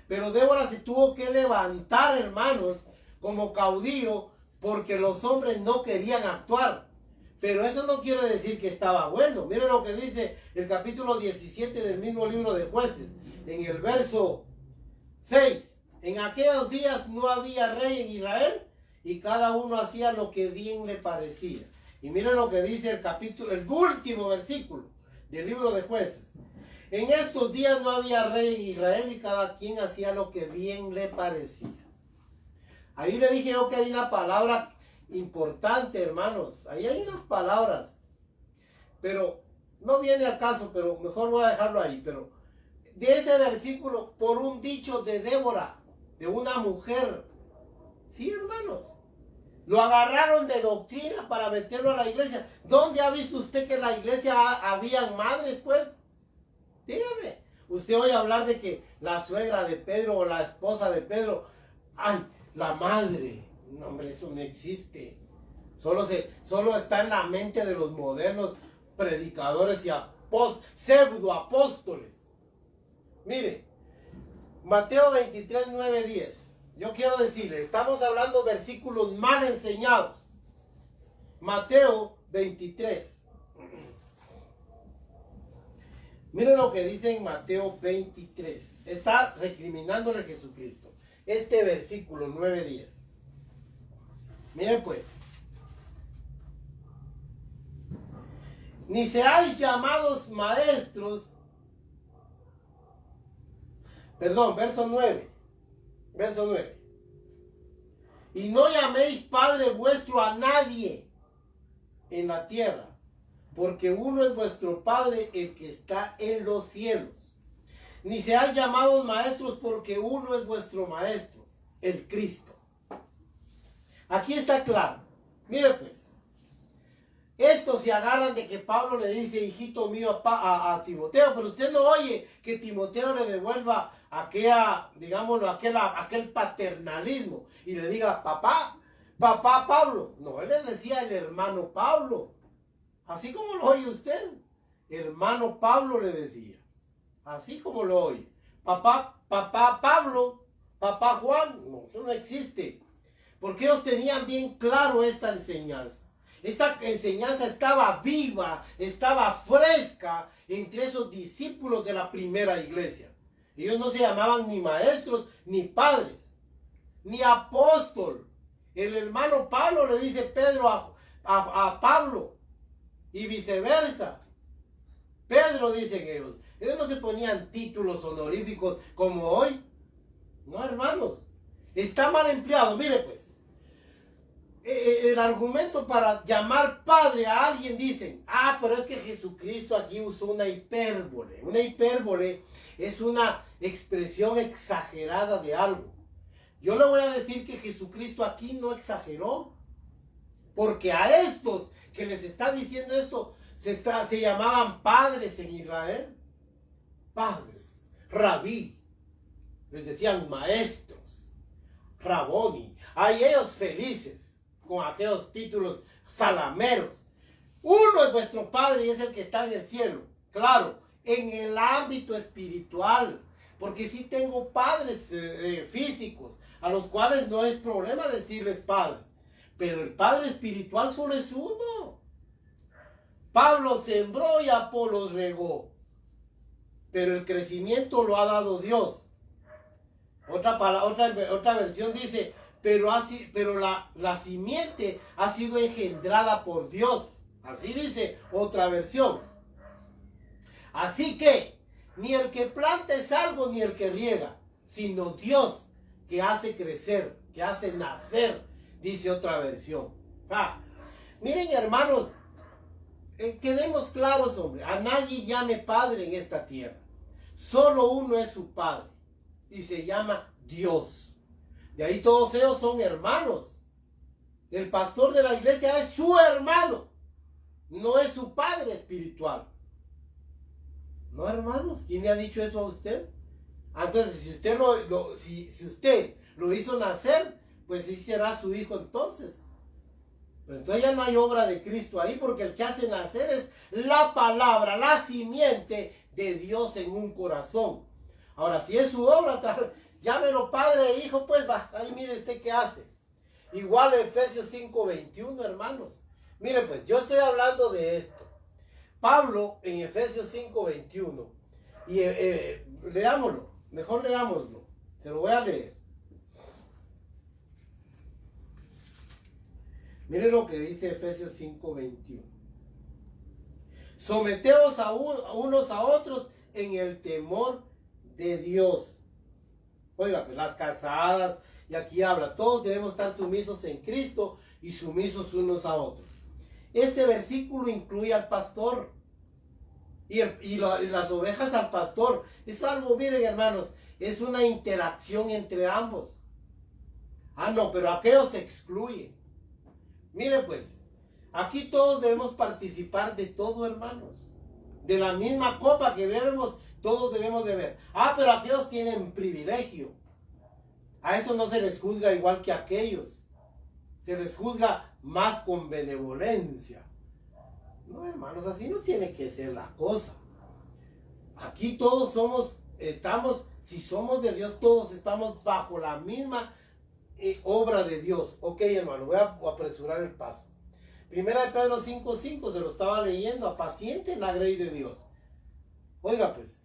Pero Débora se tuvo que levantar, hermanos, como caudillo, porque los hombres no querían actuar. Pero eso no quiere decir que estaba bueno. Miren lo que dice el capítulo 17 del mismo libro de Jueces, en el verso 6. En aquellos días no había rey en Israel y cada uno hacía lo que bien le parecía. Y miren lo que dice el último versículo del libro de Jueces. En estos días no había rey en Israel y cada quien hacía lo que bien le parecía. Ahí le dije yo que hay una palabra importante, hermanos. Ahí hay unas palabras, pero no viene al caso, pero mejor voy a dejarlo ahí. Pero de ese versículo, por un dicho de Débora, de una mujer, sí, hermanos, lo agarraron de doctrina para meterlo a la iglesia. ¿Dónde ha visto usted que en la iglesia habían madres, pues? Dígame. Usted oye hablar de que la suegra de Pedro o la esposa de Pedro, ay, la madre. No, hombre, eso no existe. Solo está en la mente de los modernos predicadores y pseudo apóstoles. Mire, Mateo 23, 9, 10. Yo quiero decirle, estamos hablando versículos mal enseñados. Mateo 23. Miren lo que dice en Mateo 23. Está recriminándole a Jesucristo. Este versículo 9, 10. Miren pues. Ni seáis llamados maestros. Perdón, verso 9. Verso 9. Y no llaméis Padre vuestro a nadie en la tierra, porque uno es vuestro Padre, el que está en los cielos. Ni seáis llamados maestros, porque uno es vuestro Maestro, el Cristo. Aquí está claro. Mire pues, estos se agarran de que Pablo le dice, hijito mío, a Timoteo, pero usted no oye que Timoteo le devuelva digámoslo, aquel paternalismo y le diga, papá Pablo. No, él le decía el hermano Pablo, así como lo oye usted. Hermano Pablo le decía, así como lo oye. Papá Pablo, papá Juan, no, eso no existe. Porque ellos tenían bien claro esta enseñanza. Esta enseñanza estaba viva, estaba fresca entre esos discípulos de la primera iglesia. Ellos no se llamaban ni maestros, ni padres, ni apóstol. El hermano Pablo le dice Pedro a Pablo y viceversa. Pedro, dicen ellos. Ellos no se ponían títulos honoríficos como hoy. No, hermanos. Está mal empleado. Mire pues. El argumento para llamar padre a alguien dicen, pero es que Jesucristo aquí usó una hipérbole. Una hipérbole es una expresión exagerada de algo. Yo le voy a decir que Jesucristo aquí no exageró. Porque a estos que les está diciendo esto, se llamaban padres en Israel. Padres, rabí. Les decían maestros, raboni. Hay ellos felices con aquellos títulos salameros. Uno es vuestro Padre y es el que está en el cielo. Claro, en el ámbito espiritual. Porque sí tengo padres físicos, a los cuales no es problema decirles padres. Pero el Padre espiritual solo es uno. Pablo sembró y Apolos regó. Pero el crecimiento lo ha dado Dios. Otra versión dice, pero la simiente ha sido engendrada por Dios. Así dice otra versión. Así que ni el que planta es algo ni el que riega, sino Dios que hace crecer, que hace nacer, dice otra versión. Miren, hermanos, quedemos claros, hombre, a nadie llame padre en esta tierra. Solo uno es su padre y se llama Dios. De ahí todos ellos son hermanos. El pastor de la iglesia es su hermano, no es su padre espiritual. No, hermanos, ¿quién le ha dicho eso a usted? Entonces, si usted si usted lo hizo nacer, pues sí será su hijo entonces. Pero entonces ya no hay obra de Cristo ahí, porque el que hace nacer es la palabra, la simiente de Dios en un corazón. Ahora, si es su obra, llámelo padre e hijo, pues va, ahí mire usted qué hace. Igual Efesios 5:21, hermanos. Mire pues, yo estoy hablando de esto. Pablo en Efesios 5:21, y leámoslo, mejor leámoslo, se lo voy a leer. Mire lo que dice Efesios 5:21. Someteos unos a otros en el temor de Dios. Oiga, pues las casadas, y aquí habla, todos debemos estar sumisos en Cristo y sumisos unos a otros. Este versículo incluye al pastor y las ovejas al pastor. Es algo, miren hermanos, es una interacción entre ambos. No, pero aquellos se excluyen. Miren pues, aquí todos debemos participar de todo, hermanos. De la misma copa que bebemos, todos debemos beber. Pero aquellos tienen privilegio. A estos no se les juzga igual que a aquellos. Se les juzga más con benevolencia. No, hermanos, así no tiene que ser la cosa. Aquí todos si somos de Dios, todos estamos bajo la misma obra de Dios. Ok, hermano, voy a apresurar el paso. Primera de Pedro 5:5, se lo estaba leyendo. Apacienten la grey de Dios. Oiga, pues,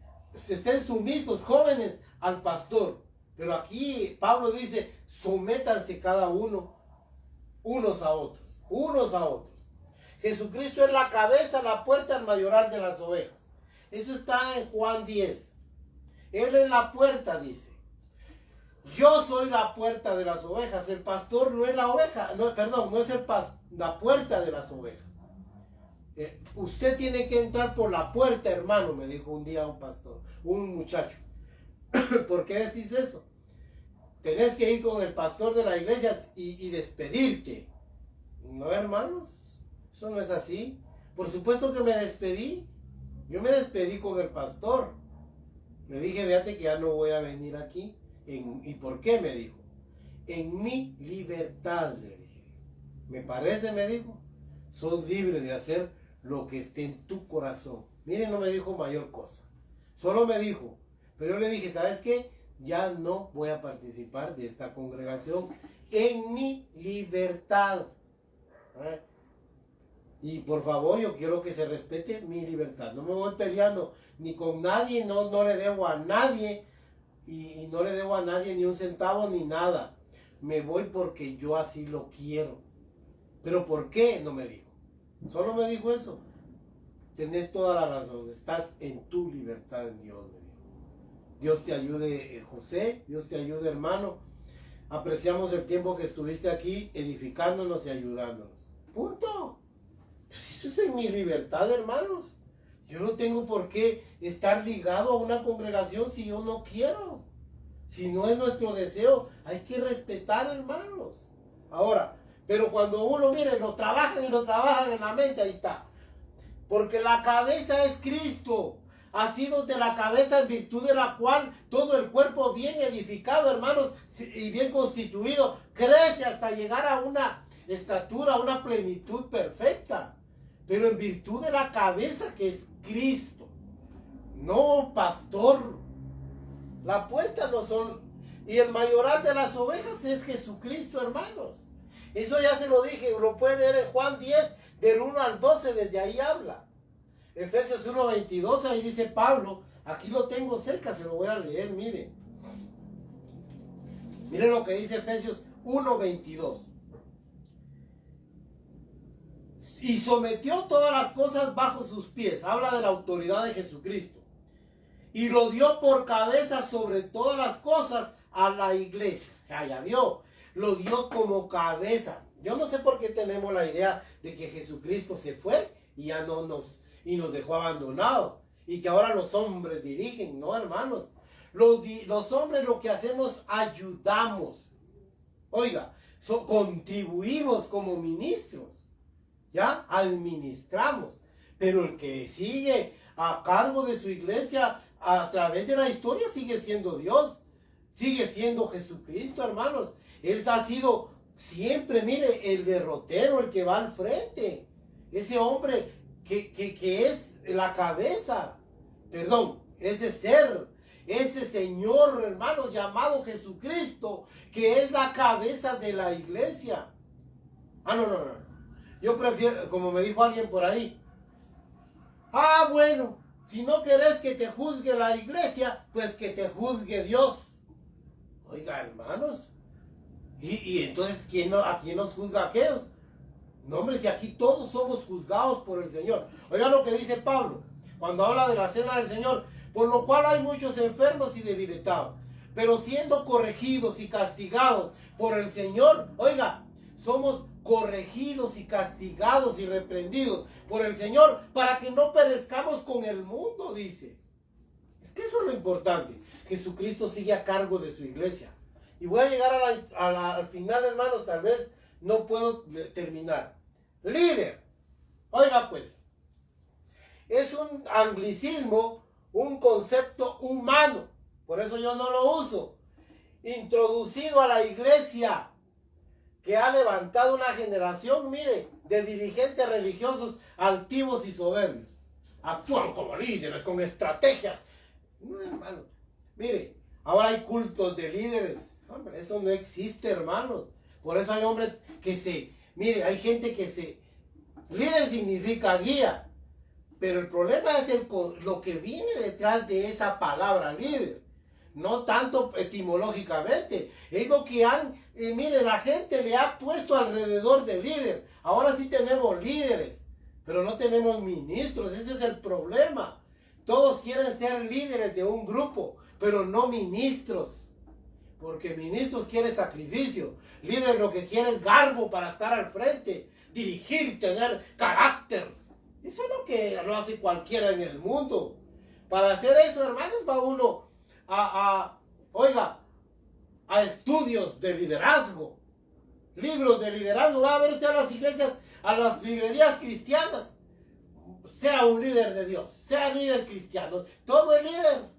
estén sumisos, jóvenes, al pastor. Pero aquí Pablo dice, sométanse cada uno, unos a otros. Jesucristo es la cabeza, la puerta, el mayoral de las ovejas. Eso está en Juan 10. Él es la puerta, dice. Yo soy la puerta de las ovejas. El pastor no es la oveja. No, perdón, no es la puerta de las ovejas. Usted tiene que entrar por la puerta, hermano, me dijo un día un pastor, un muchacho. ¿Por qué decís eso? Tenés que ir con el pastor de la iglesia y despedirte. No, hermanos, eso no es así. Por supuesto que me despedí. Yo me despedí con el pastor. Le dije, fíjate que ya no voy a venir aquí. ¿Y por qué? Me dijo. En mi libertad, le dije. Me parece, me dijo. Sos libre de hacer lo que esté en tu corazón. Miren, no me dijo mayor cosa. Solo me dijo. Pero yo le dije, ¿sabes qué? Ya no voy a participar de esta congregación en mi libertad. Y por favor, yo quiero que se respete mi libertad. No me voy peleando ni con nadie, no le debo a nadie. Y no le debo a nadie ni un centavo ni nada. Me voy porque yo así lo quiero. ¿Pero por qué? No me dijo. Solo me dijo eso. Tenés toda la razón. Estás en tu libertad en Dios, me dijo. Dios te ayude, José. Dios te ayude, hermano. Apreciamos el tiempo que estuviste aquí edificándonos y ayudándonos. Punto. Pues eso es en mi libertad, hermanos. Yo no tengo por qué estar ligado a una congregación si yo no quiero. Si no es nuestro deseo, hay que respetar, hermanos. Ahora, pero cuando uno, mire, lo trabajan en la mente, ahí está. Porque la cabeza es Cristo. Asidos de la cabeza en virtud de la cual todo el cuerpo bien edificado, hermanos, y bien constituido, crece hasta llegar a una estatura, a una plenitud perfecta. Pero en virtud de la cabeza que es Cristo. No, pastor. La puerta no son... Y el mayoral de las ovejas es Jesucristo, hermanos. Eso ya se lo dije, lo pueden leer en Juan 10, del 1 al 12, desde ahí habla. Efesios 1:22, ahí dice Pablo, aquí lo tengo cerca, se lo voy a leer, miren. Miren lo que dice Efesios 1:22. Y sometió todas las cosas bajo sus pies. Habla de la autoridad de Jesucristo. Y lo dio por cabeza sobre todas las cosas a la iglesia. Ya vio. Lo dio como cabeza. Yo no sé por qué tenemos la idea de que Jesucristo se fue y ya no nos dejó abandonados. Y que ahora los hombres dirigen. No, hermanos. Los hombres lo que hacemos, ayudamos. Oiga, contribuimos como ministros. ¿Ya? Administramos. Pero el que sigue a cargo de su iglesia a través de la historia sigue siendo Dios. Sigue siendo Jesucristo, hermanos. Él ha sido siempre, mire, el derrotero, el que va al frente. Ese hombre que es la cabeza. Perdón, ese ser. Ese Señor, hermanos, llamado Jesucristo, que es la cabeza de la iglesia. No. Yo prefiero, como me dijo alguien por ahí, bueno, si no querés que te juzgue la iglesia, pues que te juzgue Dios. Oiga, hermanos, y entonces, ¿a quién nos juzga aquellos? No, hombre, si aquí todos somos juzgados por el Señor. Oiga lo que dice Pablo, cuando habla de la cena del Señor, por lo cual hay muchos enfermos y debilitados, pero siendo corregidos y castigados por el Señor, oiga, somos corregidos y castigados y reprendidos por el Señor para que no perezcamos con el mundo, dice. Es que eso es lo importante. Jesucristo sigue a cargo de su iglesia. Y voy a llegar al final, hermanos, tal vez no puedo terminar. Líder. Oiga pues, es un anglicismo, un concepto humano. Por eso yo no lo uso. Introducido a la iglesia, que ha levantado una generación, mire, de dirigentes religiosos altivos y soberbios. Actúan como líderes, con estrategias. No, hermano. Mire, ahora hay cultos de líderes. Hombre, eso no existe, hermanos. Por eso hay hombres mire, hay gente líder significa guía. Pero el problema es lo que viene detrás de esa palabra líder. No tanto etimológicamente. Es lo que mire, la gente le ha puesto alrededor del líder. Ahora sí tenemos líderes. pero no tenemos ministros. Ese es el problema. Todos quieren ser líderes de un grupo, pero no ministros. Porque ministros quieren sacrificio. Líder lo que quiere es garbo para estar al frente, dirigir, tener carácter. Eso es lo que lo hace cualquiera en el mundo. Para hacer eso, hermanos, va uno a estudios de liderazgo. Libros de liderazgo. Va a ver usted a las iglesias, a las librerías cristianas. Sea un líder de Dios, sea líder cristiano. Todo es líder.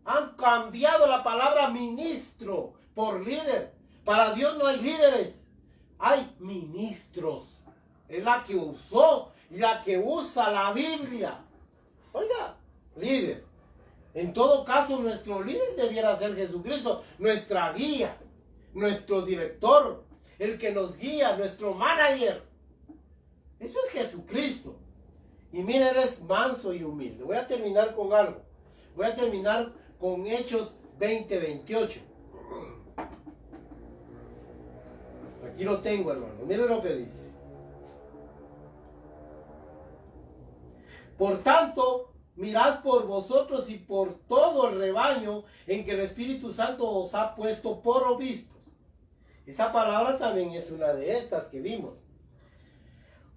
Han cambiado la palabra ministro por líder. Para Dios no hay líderes, hay ministros. Es la que usó y la que usa la Biblia. Oiga, líder. En todo caso, nuestro líder debiera ser Jesucristo, nuestra guía, nuestro director, el que nos guía, nuestro manager. Eso es Jesucristo. Y mire, él es manso y humilde. Voy a terminar con algo. Voy a terminar con Hechos 20:28. Aquí lo tengo, hermano. Mire lo que dice. Por tanto, mirad por vosotros y por todo el rebaño en que el Espíritu Santo os ha puesto por obispos. Esa palabra también es una de estas que vimos.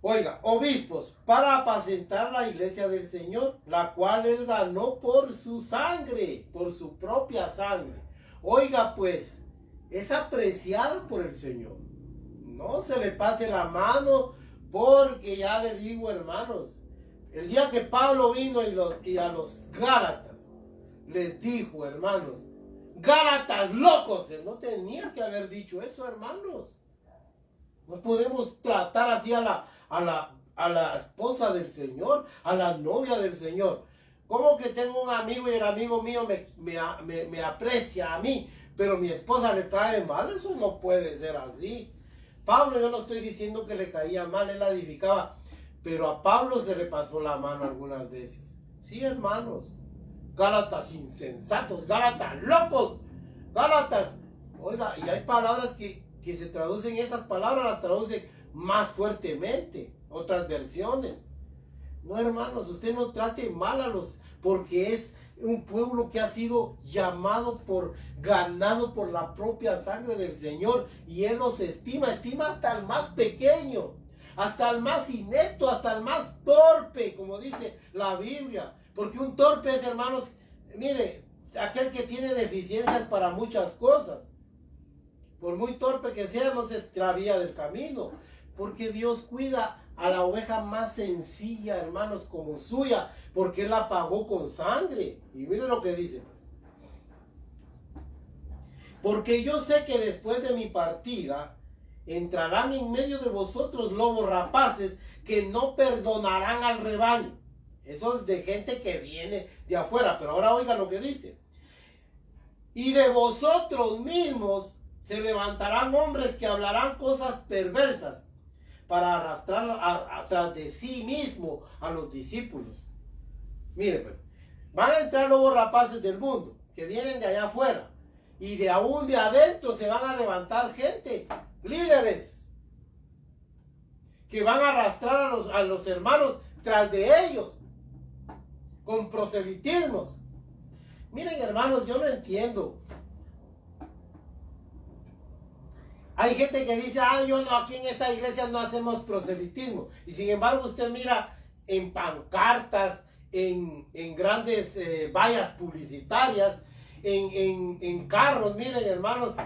Oiga, obispos, para apacentar la iglesia del Señor, la cual él ganó por su sangre, por su propia sangre. Oiga, pues, es apreciada por el Señor. No se le pase la mano, porque ya le digo, hermanos, el día que Pablo vino y a los Gálatas les dijo, hermanos, Gálatas locos, él no tenía que haber dicho eso, hermanos. No podemos tratar así a la esposa del Señor, a la novia del Señor. ¿Cómo que tengo un amigo y el amigo mío me aprecia a mí, pero mi esposa le cae mal? Eso no puede ser así. Pablo, yo no estoy diciendo que le caía mal, él la edificaba, pero a Pablo se le pasó la mano algunas veces. Sí, hermanos. Gálatas insensatos, Gálatas locos, Gálatas. Oiga, y hay palabras que se traducen, esas palabras las traducen más fuertemente, otras versiones. No, hermanos, usted no trate mal a los, porque es un pueblo que ha sido llamado ganado por la propia sangre del Señor, y Él los estima hasta el más pequeño, hasta el más inepto, hasta el más torpe, como dice la Biblia. Porque un torpe es, hermanos, mire, aquel que tiene deficiencias para muchas cosas. Por muy torpe que sea, no se extravía del camino. Porque Dios cuida a la oveja más sencilla, hermanos, como suya. Porque Él la pagó con sangre. Y miren lo que dice. Porque yo sé que después de mi partida, entrarán en medio de vosotros lobos rapaces que no perdonarán al rebaño. Eso es de gente que viene de afuera. Pero ahora oiga lo que dice. Y de vosotros mismos se levantarán hombres que hablarán cosas perversas para arrastrar atrás de sí mismo a los discípulos. Mire pues, van a entrar lobos rapaces del mundo, que vienen de allá afuera. Y de aún de adentro se van a levantar gente, líderes, que van a arrastrar a los hermanos tras de ellos, con proselitismos. Miren, hermanos, yo no entiendo. Hay gente que dice, yo no, aquí en esta iglesia no hacemos proselitismo. Y sin embargo usted mira en pancartas, en grandes vallas publicitarias, en carros, miren, hermanos,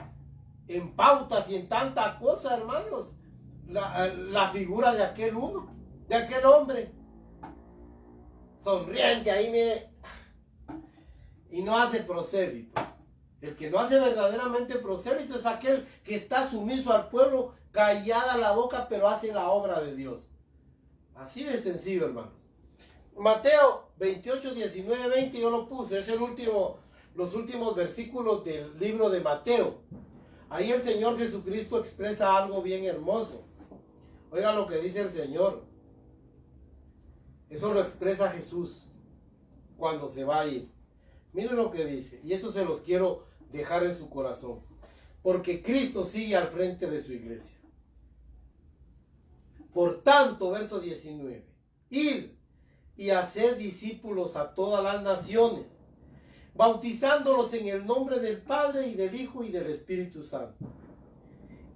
en pautas y en tanta cosa, hermanos, la figura de aquel uno, de aquel hombre, sonriente ahí, mire, y no hace prosélitos. El que no hace verdaderamente prosélito es aquel que está sumiso al pueblo, callada la boca, pero hace la obra de Dios. Así de sencillo, hermanos. Mateo 28, 19, 20, yo lo puse, es los últimos versículos del libro de Mateo. Ahí el Señor Jesucristo expresa algo bien hermoso. Oiga lo que dice el Señor. Eso lo expresa Jesús cuando se va a ir. Miren lo que dice, y eso se los quiero dejar en su corazón, porque Cristo sigue al frente de su iglesia. Por tanto, verso 19, Ir y hacer discípulos a todas las naciones, bautizándolos en el nombre del Padre y del Hijo y del Espíritu Santo,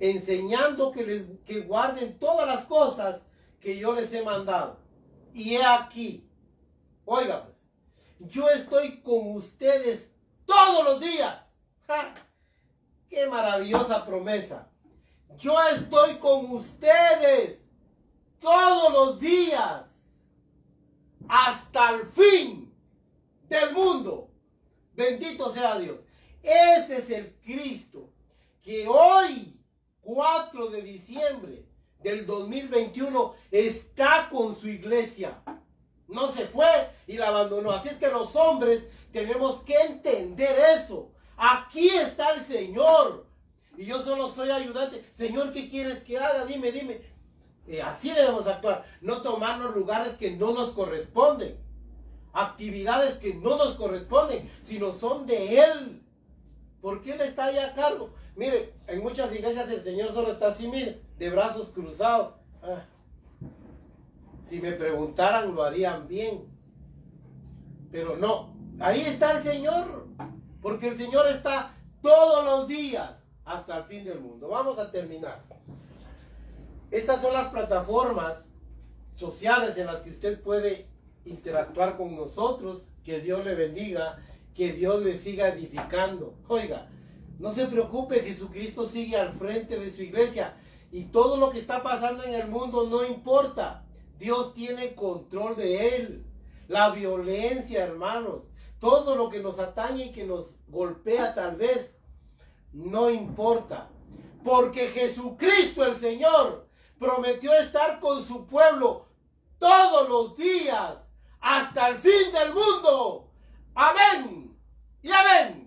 enseñando que guarden todas las cosas que yo les he mandado. Y he aquí, oiga pues, yo estoy con ustedes todos los días. ¡Ja! ¡Qué maravillosa promesa! Yo estoy con ustedes todos los días hasta el fin del mundo. Bendito sea Dios. Ese es el Cristo que hoy, 4 de diciembre del 2021, está con su iglesia. No se fue y la abandonó. Así es que los hombres tenemos que entender eso. Aquí está el Señor. Y yo solo soy ayudante. Señor, ¿qué quieres que haga? Dime. Así debemos actuar. No tomarnos lugares que no nos corresponden. Actividades que no nos corresponden, sino son de Él. Porque Él está ahí a cargo. Mire, en muchas iglesias el Señor solo está así, mire, de brazos cruzados. Si me preguntaran, lo harían bien. Pero no, ahí está el Señor. Porque el Señor está todos los días hasta el fin del mundo. Vamos a terminar. Estas son las plataformas sociales en las que usted puede interactuar con nosotros. Que Dios le bendiga, que Dios le siga edificando. Oiga, no se preocupe, Jesucristo sigue al frente de su iglesia y todo lo que está pasando en el mundo no importa. Dios tiene control de él. La violencia, hermanos, todo lo que nos atañe y que nos golpea tal vez, no importa. Porque Jesucristo el Señor prometió estar con su pueblo todos los días hasta el fin del mundo. Amén y amén.